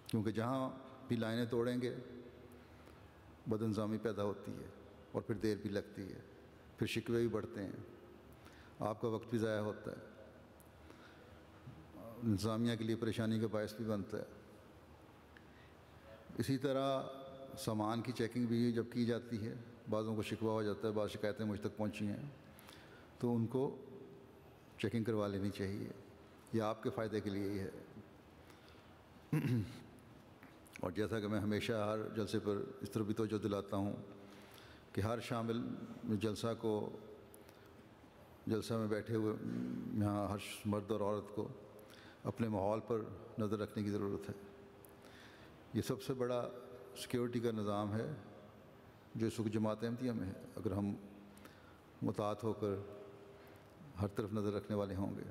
کیونکہ جہاں بھی لائنیں توڑیں گے بد انظامی پیدا ہوتی ہے اور پھر دیر بھی لگتی ہے، پھر شکوے بھی بڑھتے ہیں، آپ کا وقت بھی ضائع ہوتا ہے، انتظامیہ کے لیے پریشانی کا باعث بھی بنتا ہے۔ اسی طرح سامان کی چیکنگ بھی جب کی جاتی ہے، بعضوں کو شکوہ ہو جاتا ہے، بعض شکایتیں مجھ تک پہنچی ہیں، تو ان کو چیکنگ کروا لینی چاہیے، یہ آپ کے فائدے کے لیے ہی ہے۔ اور جیسا کہ میں ہمیشہ ہر جلسے پر اس طرح بھی توجہ دلاتا ہوں کہ ہر شامل جلسہ میں بیٹھے ہوئے یہاں ہر مرد اور عورت کو اپنے ماحول پر نظر رکھنے کی ضرورت ہے۔ یہ سب سے بڑا سیکیورٹی کا نظام ہے جو اس وقت جماعت احمدیہ میں ہے۔ اگر ہم متعاہد ہو کر ہر طرف نظر رکھنے والے ہوں گے،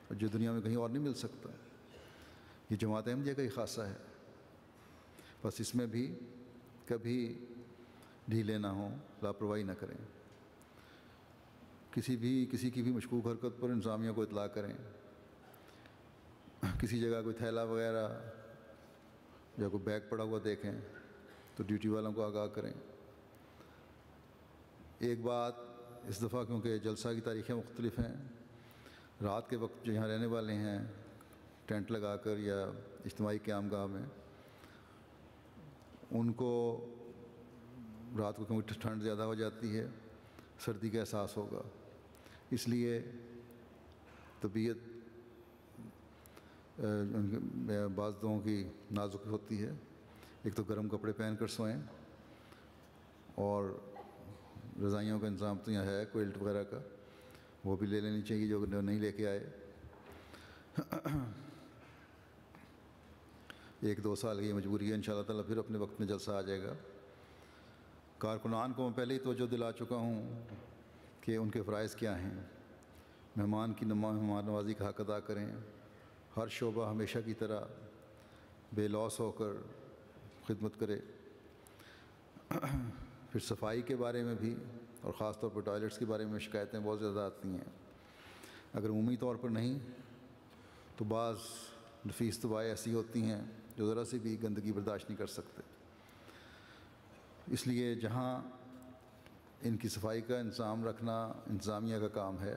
اور جو دنیا میں کہیں اور نہیں مل سکتا، یہ جماعت احمدیہ کا ہی خاصہ ہے۔ بس اس میں بھی کبھی ڈھیلے نہ ہوں، لاپرواہی نہ کریں، کسی کی بھی مشکوک حرکت پر انتظامیہ کو اطلاع کریں، کسی جگہ کوئی تھیلا وغیرہ یا کوئی بیگ پڑا ہوا دیکھیں تو ڈیوٹی والوں کو آگاہ کریں۔ ایک بات اس دفعہ، کیونکہ جلسہ کی تاریخیں مختلف ہیں، رات کے وقت جو یہاں رہنے والے ہیں ٹینٹ لگا کر یا اجتماعی قیام گاہ میں، ان کو رات کو کیونکہ ٹھنڈ زیادہ ہو جاتی ہے، سردی کا احساس ہوگا، اس لیے طبیعت بعض دعاؤں کی نازک ہوتی ہے. ایک تو گرم کپڑے پہن کر سوئیں، اور رضائیوں کا انتظام تو یہاں ہے کوئلٹ وغیرہ کا، وہ بھی لے لینی چاہیے جو نہیں لے کے آئے. 1-2 سال کی مجبوری ہے، انشاءاللہ تعالیٰ پھر اپنے وقت میں جلسہ آ جائے گا. کارکنان کو میں پہلے ہی توجہ دلا چکا ہوں کہ ان کے فرائض کیا ہیں. مہمان کی مہمان نوازی کا حق ادا کریں، ہر شعبہ ہمیشہ کی طرح بے لوث ہو کر خدمت کرے. پھر صفائی کے بارے میں بھی، اور خاص طور پر ٹوائلٹس کے بارے میں شکایتیں بہت زیادہ آتی ہیں. اگر عمومی طور پر نہیں تو بعض نفیس طباعیں ایسی ہوتی ہیں جو ذرا سی بھی گندگی برداشت نہیں کر سکتے. اس لیے جہاں ان کی صفائی کا انتظام رکھنا انتظامیہ کا کام ہے،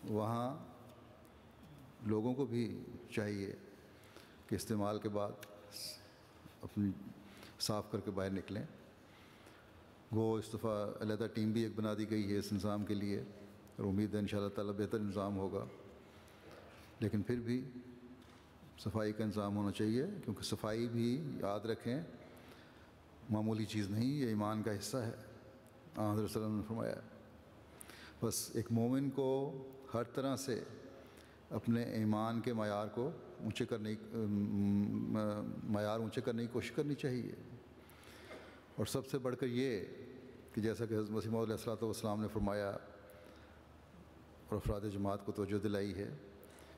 وہاں لوگوں کو بھی چاہیے کہ استعمال کے بعد اپنی صاف کر کے باہر نکلیں. وہ اس دفعہ علیحدہ ٹیم بھی ایک بنا دی گئی ہے اس نظام کے لیے، اور امید ہے انشاءاللہ تعالیٰ بہتر نظام ہوگا. لیکن پھر بھی صفائی کا انتظام ہونا چاہیے، کیونکہ صفائی بھی یاد رکھیں معمولی چیز نہیں، یہ ایمان کا حصہ ہے. حضرت صلی اللہ علیہ وسلم نے فرمایا. بس ایک مومن کو ہر طرح سے اپنے ایمان کے معیار اونچے کرنے کی کوشش کرنی چاہیے. اور سب سے بڑھ کر یہ کہ جیسا کہ حضرت مسیح موعود علیہ الصلوۃ والسلام نے فرمایا اور افراد جماعت کو توجہ دلائی ہے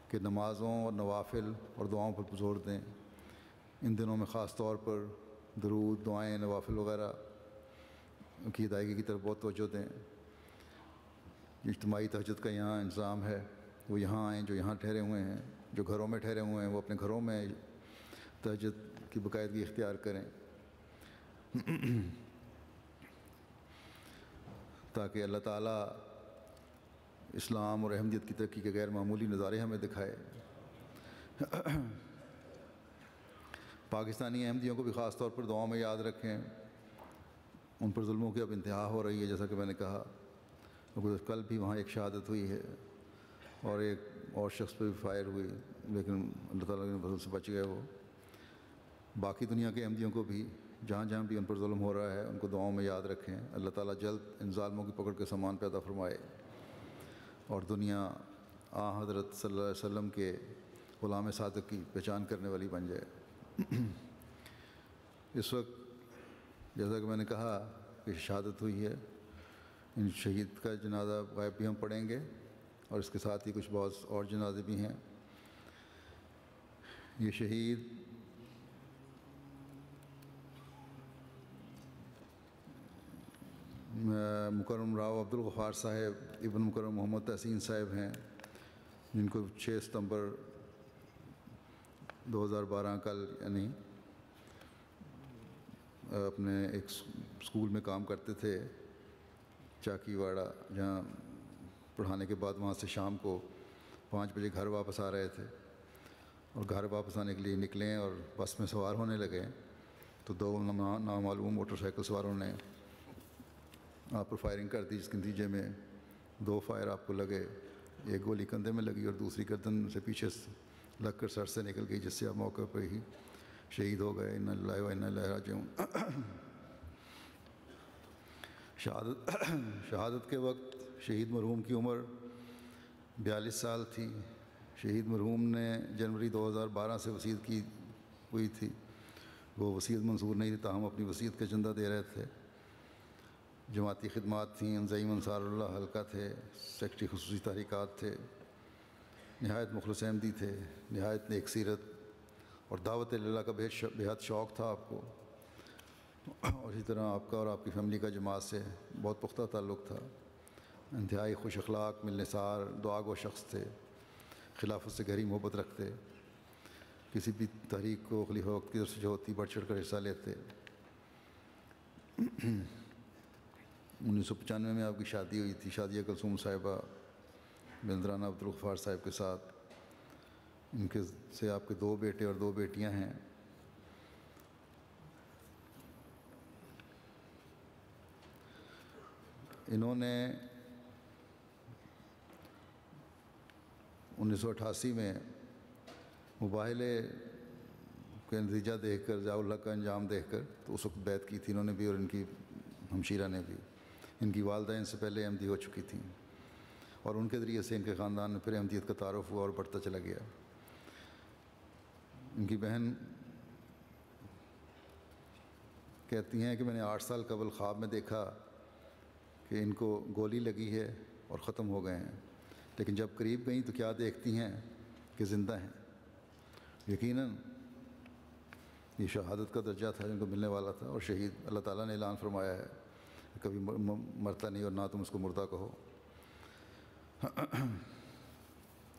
کہ نمازوں اور نوافل اور دعاؤں پر زور دیں. ان دنوں میں خاص طور پر درود، دعائیں، نوافل وغیرہ کی ادائیگی کی طرف بہت توجہ دیں. اجتماعی تہجد کا یہاں انتظام ہے، وہ یہاں آئیں جو یہاں ٹھہرے ہوئے ہیں. جو گھروں میں ٹھہرے ہوئے ہیں وہ اپنے گھروں میں تہجد کی باقاعدگی اختیار کریں، تاکہ اللہ تعالیٰ اسلام اور احمدیت کی ترقی کے غیر معمولی نظارے ہمیں دکھائے. پاکستانی احمدیوں کو بھی خاص طور پر دعاؤں میں یاد رکھیں. ان پر ظلموں کی اب انتہا ہو رہی ہے، جیسا کہ میں نے کہا. کل بھی وہاں ایک شہادت ہوئی ہے اور ایک اور شخص پہ بھی فائر ہوئی، لیکن اللہ تعالیٰ کے فضل سے بچ گئے وہ. باقی دنیا کے احمدیوں کو بھی جہاں جہاں بھی ان پر ظلم ہو رہا ہے ان کو دعاؤں میں یاد رکھیں. اللہ تعالیٰ جلد ان ظالموں کی پکڑ کے سامان پیدا فرمائے اور دنیا حضرت صلی اللہ علیہ وسلم کے غلام صادق کی پہچان کرنے والی بن جائے. اس وقت جیسا کہ میں نے کہا کہ شہادت ہوئی ہے، ان شہید کا جنازہ غائب بھی ہم پڑھیں گے، اور اس کے ساتھ ہی کچھ بہت اور جنازے بھی ہیں. یہ شہید مکرم راؤ عبدالغفار صاحب ابن مکرم محمد تحسین صاحب ہیں، جن کو 6 ستمبر 2012 کل یعنی اپنے ایک اسکول میں کام کرتے تھے چاکی واڑہ، جہاں پڑھانے کے بعد وہاں سے شام کو 5 بجے گھر واپس آ رہے تھے. اور گھر واپس آنے کے لیے نکلیں اور بس میں سوار ہونے لگے تو 2 نامعلوم موٹر سائیکل سواروں نے آپ پر فائرنگ کر دی، جس کے نتیجے میں 2 فائر آپ کو لگے. ایک گولی کندھے میں لگی اور دوسری گردن سے پیچھے لگ کر سر سے نکل گئی، جس سے آپ موقع پہ ہی شہید ہو گئے. انا للہ و انا الیہ راجعون. شہادت کے وقت شہید مرحوم کی عمر 42 سال تھی. شہید مرحوم نے جنوری 2012 سے وصیت کی ہوئی تھی. وہ وصیت منظور نہیں تھی، تاہم اپنی وصیت کا چندہ دے رہے تھے. جماعتی خدمات تھیں، زعیم انصار اللہ حلقہ تھے، سیکٹری خصوصی تحریکات تھے، نہایت مخلص احمدی تھے، نہایت نیک سیرت اور دعوت اللہ کا بہت شوق تھا آپ کو. اور اسی طرح آپ کا اور آپ کی فیملی کا جماعت سے بہت پختہ تعلق تھا. انتہائی خوش اخلاق، ملنسار، دعا گو شخص تھے، خلافت سے گہری محبت رکھتے، کسی بھی تحریک کو خلیفہ وقت کی طرف سے جو ہوتی بڑھ چڑھ کر حصہ لیتے. 1995 میں آپ کی شادی ہوئی تھی، شادیہ کلثوم صاحبہ بنت رانا عبدالغفار صاحب کے ساتھ. ان کے سے آپ کے 2 بیٹے اور 2 بیٹیاں ہیں. انہوں نے 1988 میں مباہلے کے نتیجہ دیکھ کر، ضیاء الحق کا انجام دیکھ کر، تو اس وقت بیعت کی تھی انہوں نے بھی اور ان کی ہمشیرہ نے بھی۔ ان کی والدہ ان سے پہلے احمدی ہو چکی تھیں اور ان کے ذریعے سے ان کے خاندان میں پھر احمدیت کا تعارف ہوا اور بڑھتا چلا گیا۔ ان کی بہن کہتی ہیں کہ میں نے 8 سال قبل خواب میں دیکھا کہ ان کو گولی لگی ہے اور ختم ہو گئے ہیں، لیکن جب قریب گئیں تو کیا دیکھتی ہیں کہ زندہ ہیں۔ یقیناً یہ شہادت کا درجہ تھا جن کو ملنے والا تھا، اور شہید اللہ تعالیٰ نے اعلان فرمایا ہے کہ کبھی مرتا نہیں اور نہ تم اس کو مردہ کہو۔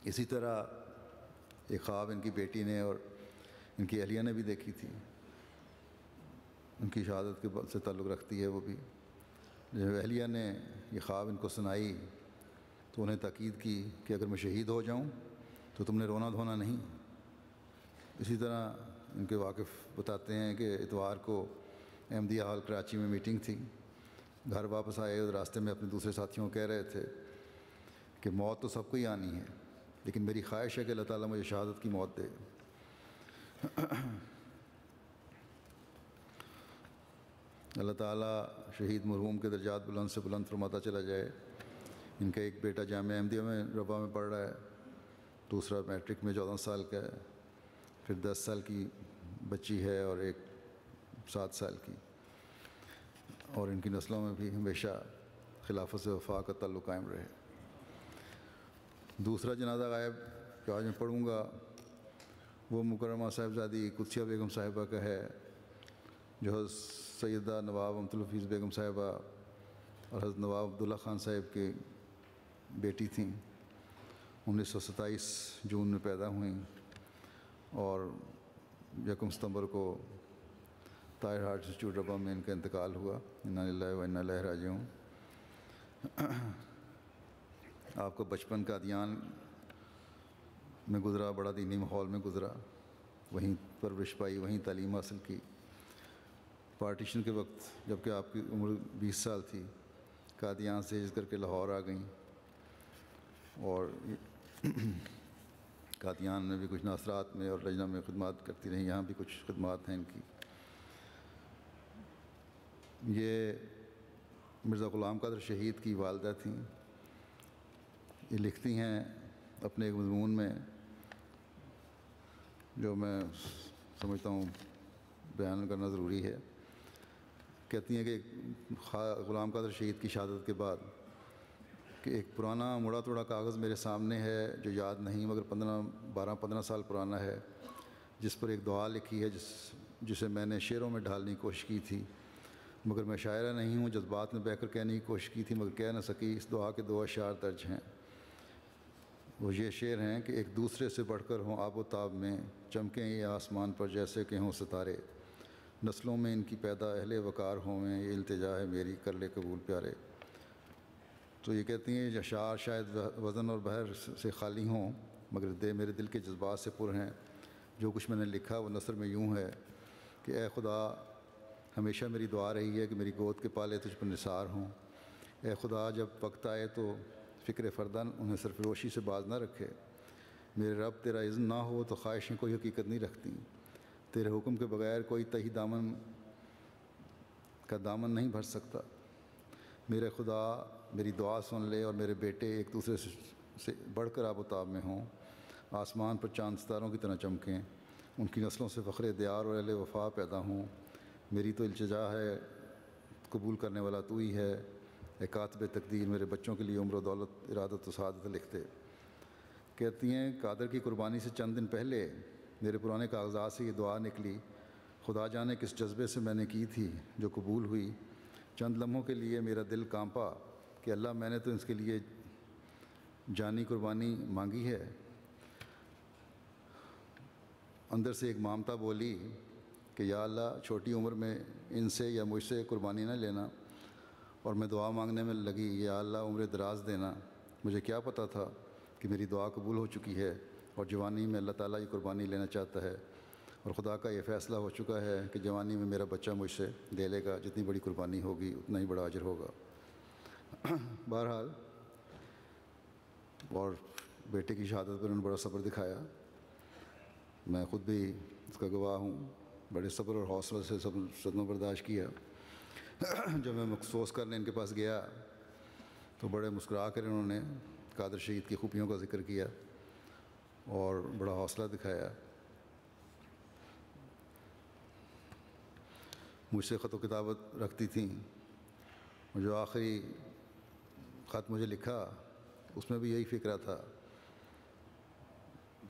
اسی طرح ایک خواب ان کی بیٹی نے اور ان کی اہلیہ نے بھی دیکھی تھی، ان کی شہادت کے سے تعلق رکھتی ہے وہ بھی۔ جب اہلیہ نے یہ خواب ان کو سنائی تو انہیں تاکید کی کہ اگر میں شہید ہو جاؤں تو تم نے رونا دھونا نہیں۔ اسی طرح ان کے واقف بتاتے ہیں کہ اتوار کو احمدیہ ہال کراچی میں میٹنگ تھی، گھر واپس آئے اور راستے میں اپنے دوسرے ساتھیوں کو کہہ رہے تھے کہ موت تو سب کو ہی آنی ہے، لیکن میری خواہش ہے کہ اللہ تعالیٰ مجھے شہادت کی موت دے۔ اللہ تعالیٰ شہید مرحوم کے درجات بلند سے بلند فرماتا چلا جائے۔ ان کا ایک بیٹا جامعہ احمدیہ میں ربا میں پڑھ رہا ہے، دوسرا میٹرک میں 14 سال کا ہے، پھر 10 سال کی بچی ہے اور ایک 7 سال کی، اور ان کی نسلوں میں بھی ہمیشہ خلافت سے وفا کا تعلق قائم رہے۔ دوسرا جنازہ غائب جو آج میں پڑھوں گا وہ مکرمہ صاحبزادی قدسیہ بیگم صاحبہ کا ہے، جو حضرت سیدہ نواب امت الحفیظ بیگم صاحبہ اور حضرت نواب عبداللہ خان صاحب کی بیٹی تھیں۔ 1927 جون میں پیدا ہوئیں اور 1 ستمبر کو طاہر ہارٹ انسٹیٹیوٹ ربا میں ان کا انتقال ہوا۔ انا للہ و انا الیہ راجعون۔ آپ کا بچپن قادیان میں گزرا، بڑا دینی ماحول میں گزرا، وہیں پرورش پائی، وہیں تعلیم حاصل کی۔ پارٹیشن کے وقت جب کہ آپ کی عمر 20 سال تھی، قادیان سے ہجرت کر کے لاہور آ گئیں، اور قادیان میں بھی کچھ ناصرات میں اور لجنہ میں خدمات کرتی رہیں، یہاں بھی کچھ خدمات ہیں ان کی۔ یہ مرزا غلام قادر شہید کی والدہ تھیں۔ یہ لکھتی ہیں اپنے ایک مضمون میں، جو میں سمجھتا ہوں بیان کرنا ضروری ہے۔ کہتی ہیں کہ غلام قادر شہید کی شہادت کے بعد کہ ایک پرانا مڑا توڑا کاغذ میرے سامنے ہے جو یاد نہیں مگر 12-15 سال پرانا ہے، جس پر ایک دعا لکھی ہے جسے میں نے شعروں میں ڈھالنے کی کوشش کی تھی، مگر میں شاعرہ نہیں ہوں، جذبات میں بہہ کر کہنے کی کوشش کی تھی مگر کہہ نہ سکی۔ اس دعا کے 2 اشعار درج ہیں، وہ یہ شعر ہیں کہ ایک دوسرے سے بڑھ کر ہوں آب و تاب میں، چمکیں یہ آسمان پر جیسے کہ ہوں ستارے، نسلوں میں ان کی پیدا اہل وقار ہوں، یہ التجا ہے میری کر لے قبول پیارے۔ تو یہ کہتی ہیں یہ اشعار شاید وزن اور بحر سے خالی ہوں مگر میرے دل کے جذبات سے پر ہیں۔ جو کچھ میں نے لکھا وہ نثر میں یوں ہے کہ اے خدا، ہمیشہ میری دعا رہی ہے کہ میری گود کے پالے تجھ پر نثار ہوں۔ اے خدا، جب وقت آئے تو فکر فردن انہیں سرفروشی سے باز نہ رکھے۔ میرے رب، تیرا اذن نہ ہو تو خواہشیں کوئی حقیقت نہیں رکھتی، تیرے حکم کے بغیر کوئی تہی دامن کا دامن نہیں بھر سکتا۔ میرے خدا، میری دعا سن لے اور میرے بیٹے ایک دوسرے سے بڑھ کر آب و تاب میں ہوں، آسمان پر چاند ستاروں کی طرح چمکیں، ان کی نسلوں سے فخر دیار اور اہل وفا پیدا ہوں۔ میری تو التجا ہے، قبول کرنے والا تو ہی ہے، اے کاتب تقدیر، میرے بچوں کے لیے عمر و دولت، ارادت و سعادت لکھ دے۔ کہتی ہیں قادر کی قربانی سے چند دن پہلے میرے پرانے کاغذات سے یہ دعا نکلی، خدا جانے کس جذبے سے میں نے کی تھی جو قبول ہوئی۔ چند لمحوں کے لیے میرا دل کانپا کہ اللہ، میں نے تو اس کے لیے جانی قربانی مانگی ہے۔ اندر سے ایک مامتا بولی کہ یا اللہ، چھوٹی عمر میں ان سے یا مجھ سے قربانی نہ لینا، اور میں دعا مانگنے میں لگی، یا اللہ عمر دراز دینا۔ مجھے کیا پتہ تھا کہ میری دعا قبول ہو چکی ہے اور جوانی میں اللہ تعالیٰ یہ قربانی لینا چاہتا ہے، اور خدا کا یہ فیصلہ ہو چکا ہے کہ جوانی میں میرا بچہ مجھ سے دے لے گا، جتنی بڑی قربانی ہوگی اتنا ہی بڑا اجر ہوگا۔ بہرحال، اور بیٹے کی شہادت پر انہوں نے بڑا صبر دکھایا. میں خود بھی اس کا گواہ ہوں. بڑے صبر اور حوصلہ سے سب صدمہ برداشت کیا. جب میں مخصوص کرنے ان کے پاس گیا تو بڑے مسکرا کر انہوں نے قادر شہید کی خوبیوں کا ذکر کیا اور بڑا حوصلہ دکھایا. مجھ سے خط و کتابت رکھتی تھیں. جو آخری خط مجھے لکھا اس میں بھی یہی فکرہ تھا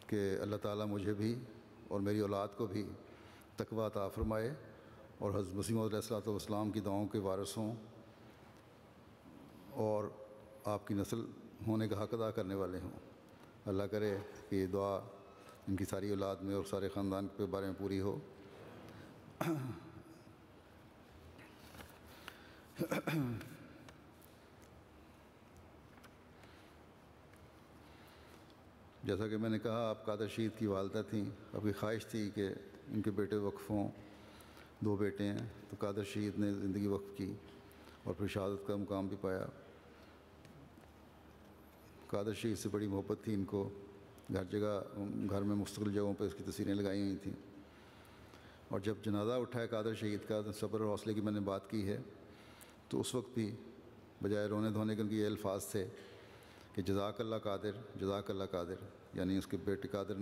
کہ اللہ تعالیٰ مجھے بھی اور میری اولاد کو بھی تقویٰ عطا فرمائے اور حضرت مسیح موعود علیہ السلام کی دعاؤں کے وارث ہوں اور آپ کی نسل ہونے کا حق ادا کرنے والے ہوں. اللہ کرے کہ یہ دعا ان کی ساری اولاد میں اور سارے خاندان کے بارے میں پوری ہو. جیسا کہ میں نے کہا آپ قادر شہید کی والدہ تھیں. آپ کی خواہش تھی کہ ان کے بیٹے وقف ہوں. 2 بیٹے ہیں تو قادر شہید نے زندگی وقف کی اور پھر شہادت کا مقام بھی پایا. قادر شہید سے بڑی محبت تھی ان کو. گھر میں مستقل جگہوں پہ اس کی تصویریں لگائی ہوئی تھیں. اور جب جنازہ اٹھا ہے قادر شہید کا صبر اور حوصلے کی میں نے بات کی ہے تو اس وقت بھی بجائے رونے دھونے کے ان کے یہ الفاظ تھے کہ جزاک اللہ قادر، جزاک اللہ قادر. یعنی اس کے بیٹے قادر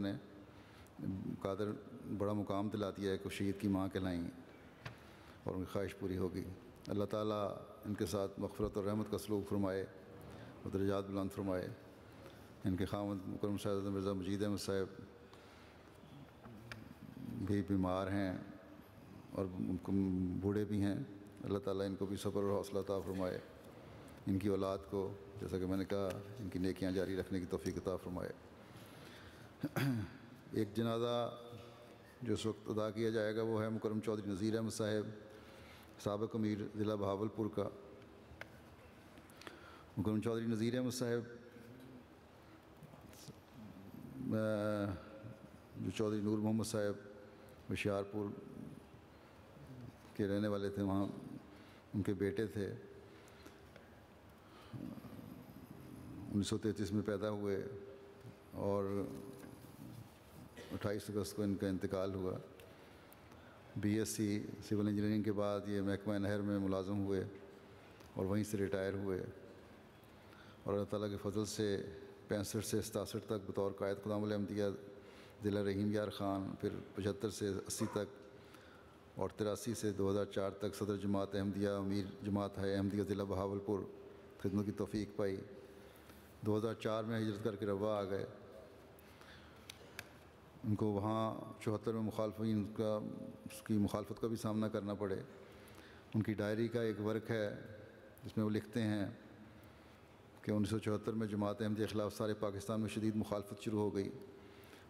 بڑا مقام دلا دیا ہے کہ شہید کی ماں کہلائیں اور ان کی خواہش پوری ہوگی. اللہ تعالیٰ ان کے ساتھ مغفرت اور رحمت کا سلوک فرمائے اور درجات بلند فرمائے. ان کے خاوند مکرم سید مرزا مجید احمد صاحب بھی بیمار ہیں اور ان کو بوڑھے بھی ہیں. اللہ تعالیٰ ان کو بھی صبر اور حوصلہ عطا فرمائے. ان کی اولاد کو جیسا کہ میں نے کہا ان کی نیکیاں جاری رکھنے کی توفیق عطا فرمائے. ایک جنازہ جو اس وقت ادا کیا جائے گا وہ ہے مکرم چودھری نذیر احمد صاحب سابق امیر ضلع بہاولپور کا. مکرم چودھری نذیر احمد صاحب جو چودھری نور محمد صاحب ہوشیارپور کے رہنے والے تھے، وہاں ان کے بیٹے تھے. 1933 میں پیدا ہوئے اور 28 اگست کو ان کا انتقال ہوا. BSc سول انجینئرنگ کے بعد یہ محکمہ نہر میں ملازم ہوئے اور وہیں سے ریٹائر ہوئے. اور اللہ تعالیٰ کے فضل سے 65 سے 67 تک بطور قائد خدام الاحمدیہ ضلع رحیم یار خان، پھر 75 سے 80 تک اور 83 سے 2004 تک صدر جماعت احمدیہ امیر جماعت ہے احمدیہ ضلع بہاولپور خدمت کی توفیق پائی. 2004 میں ہجرت کر کے روا آ گئے. ان کو وہاں 74 میں مخالفین اس کی مخالفت کا بھی سامنا کرنا پڑے. ان کی ڈائری کا ایک ورک ہے جس میں وہ لکھتے ہیں کہ 1974 میں جماعت احمدیہ کے خلاف سارے پاکستان میں شدید مخالفت شروع ہو گئی.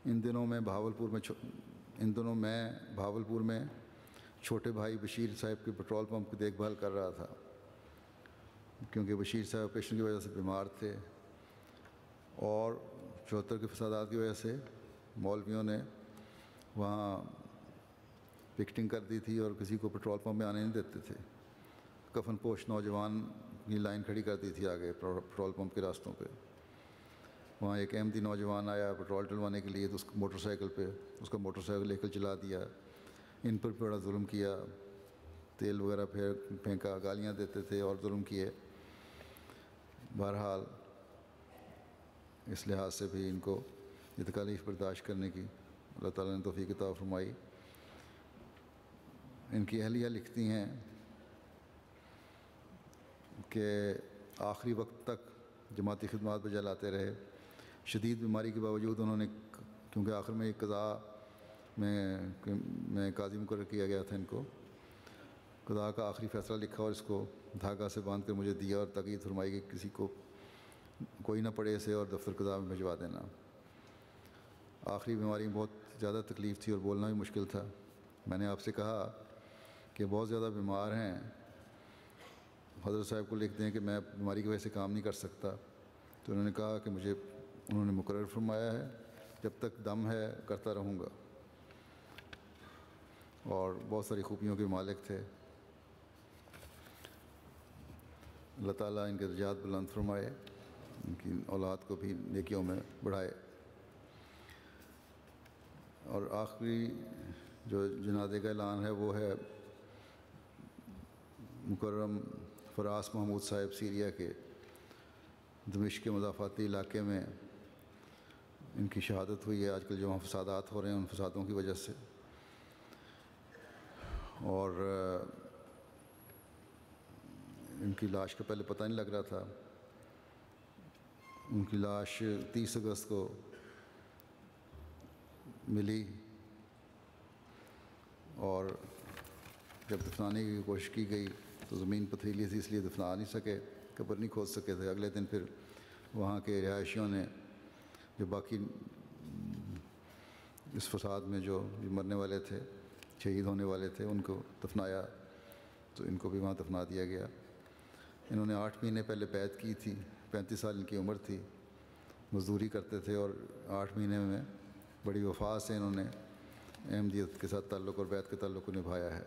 ان دنوں میں بہاولپور میں چھوٹے بھائی بشیر صاحب کے پٹرول پمپ کی دیکھ بھال کر رہا تھا کیونکہ بشیر صاحب آپریشن کی وجہ سے بیمار تھے اور 74 کے فسادات کی وجہ سے مولویوں نے وہاں پکٹنگ کر دی تھی اور کسی کو پٹرول پمپ میں آنے نہیں دیتے تھے. کفن پوش نوجوان کی لائن کھڑی کر دی تھی آگے پٹرول پمپ کے راستوں پہ. وہاں ایک احمدی نوجوان آیا پٹرول ڈلوانے کے لیے تو اس موٹر سائیکل پہ اس کا موٹر سائیکل لے کر چلا دیا. ان پر بڑا ظلم کیا، تیل وغیرہ پھینکا، گالیاں دیتے تھے اور ظلم کیے. بہرحال اس لحاظ سے بھی ان کو یہ تکالیف برداشت کرنے کی اللہ تعالیٰ نے توفیق عطا فرمائی. ان کی اہلیہ لکھتی ہیں کہ آخری وقت تک جماعتی خدمات بجا لاتے رہے. شدید بیماری کے باوجود انہوں نے، کیونکہ آخر میں ایک قضاء میں قاضی مقرر کیا گیا تھا، ان کو قضاء کا آخری فیصلہ لکھا اور اس کو دھاگا سے باندھ کر مجھے دیا اور تاکید فرمائی کہ کسی کو کوئی نہ پڑھے اسے اور دفتر قضاء میں بھجوا دینا. آخری بیماری میں بہت زیادہ تکلیف تھی اور بولنا بھی مشکل تھا. میں نے آپ سے کہا کہ بہت زیادہ بیمار ہیں، حضرت صاحب کو لکھ دیں کہ میں بیماری کی وجہ سے کام نہیں کر سکتا. تو انہوں نے کہا کہ مجھے انہوں نے مقرر فرمایا ہے جب تک دم ہے کرتا رہوں گا. اور بہت ساری خوبیوں کے مالک تھے. اللہ تعالیٰ ان کے درجات بلند فرمائے. ان کی اولاد کو بھی نیکیوں میں بڑھائے۔ اور آخری جو جنازے کا اعلان ہے وہ ہے مکرم فراس محمود صاحب سیریا کے دمشق کے مضافاتی علاقے میں ان کی شہادت ہوئی ہے۔ آج کل جو وہاں فسادات ہو رہے ہیں ان فسادوں کی وجہ سے، اور ان کی لاش کا پہلے پتہ نہیں لگ رہا تھا۔ ان کی لاش 30 اگست کو ملی، اور جب دفنانے کی کوشش کی گئی تو زمین پتھریلی تھی، اس لیے دفنا نہیں سکے، قبر نہیں کھود سکے تھے۔ اگلے دن پھر وہاں کے رہائشیوں نے جو باقی اس فساد میں جو مرنے والے تھے، شہید ہونے والے تھے، ان کو دفنایا، تو ان کو بھی وہاں دفنا دیا گیا۔ انہوں نے 8 مہینے پہلے بیعت کی تھی، 35 سال ان کی عمر تھی، مزدوری کرتے تھے، اور 8 مہینے میں بڑی وفا سے انہوں نے احمدیت کے ساتھ تعلق اور بیعت کے تعلق کو نبھایا ہے۔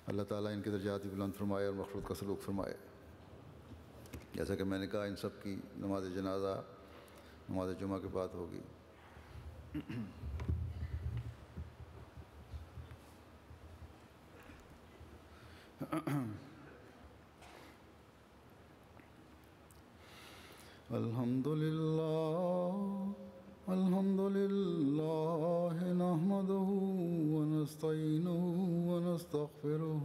اللہ تعالیٰ ان کے درجات بھی بلند فرمائے اور مغفرت کا سلوک فرمائے۔ جیسا کہ میں نے کہا، ان سب کی نماز جنازہ نماز جمعہ کے بعد ہوگی۔ الحمد للہ نحمدہ ونستعینہ ونستغفرہ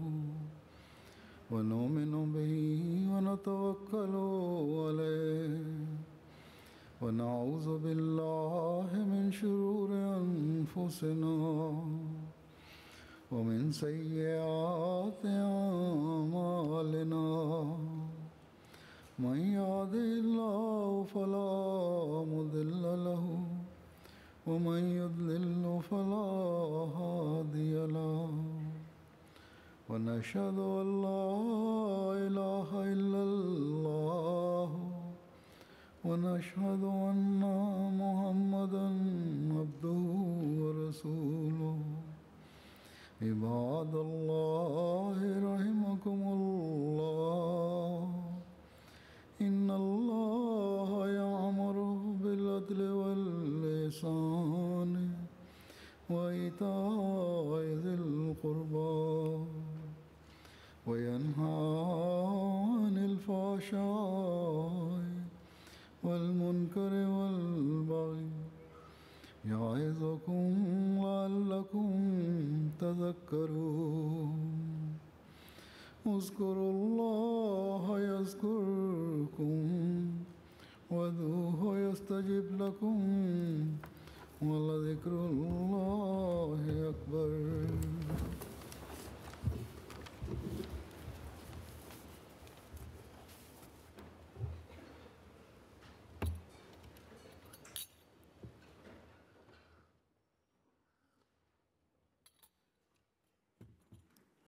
ونؤمن بہ ونتوکل علیہ ونعوذ باللہ من شرور انفسنا ومن سیئات اعمالنا، من يهده الله فلا مضل له ومن يضلل فلا هادي له، ونشهد أن لا إله إلا الله ونشهد أن محمدا عبده ورسوله۔ عباد الله رحمكم الله، إن الله يأمر بالعدل والإحسان وإيتاء ذي القربى وينهى عن الفحشاء والمنكر والبغي يعظكم لعلكم تذكرون۔ اذكروا الله يذكركم وادعوه يستجب لكم ولذكر الله أكبر۔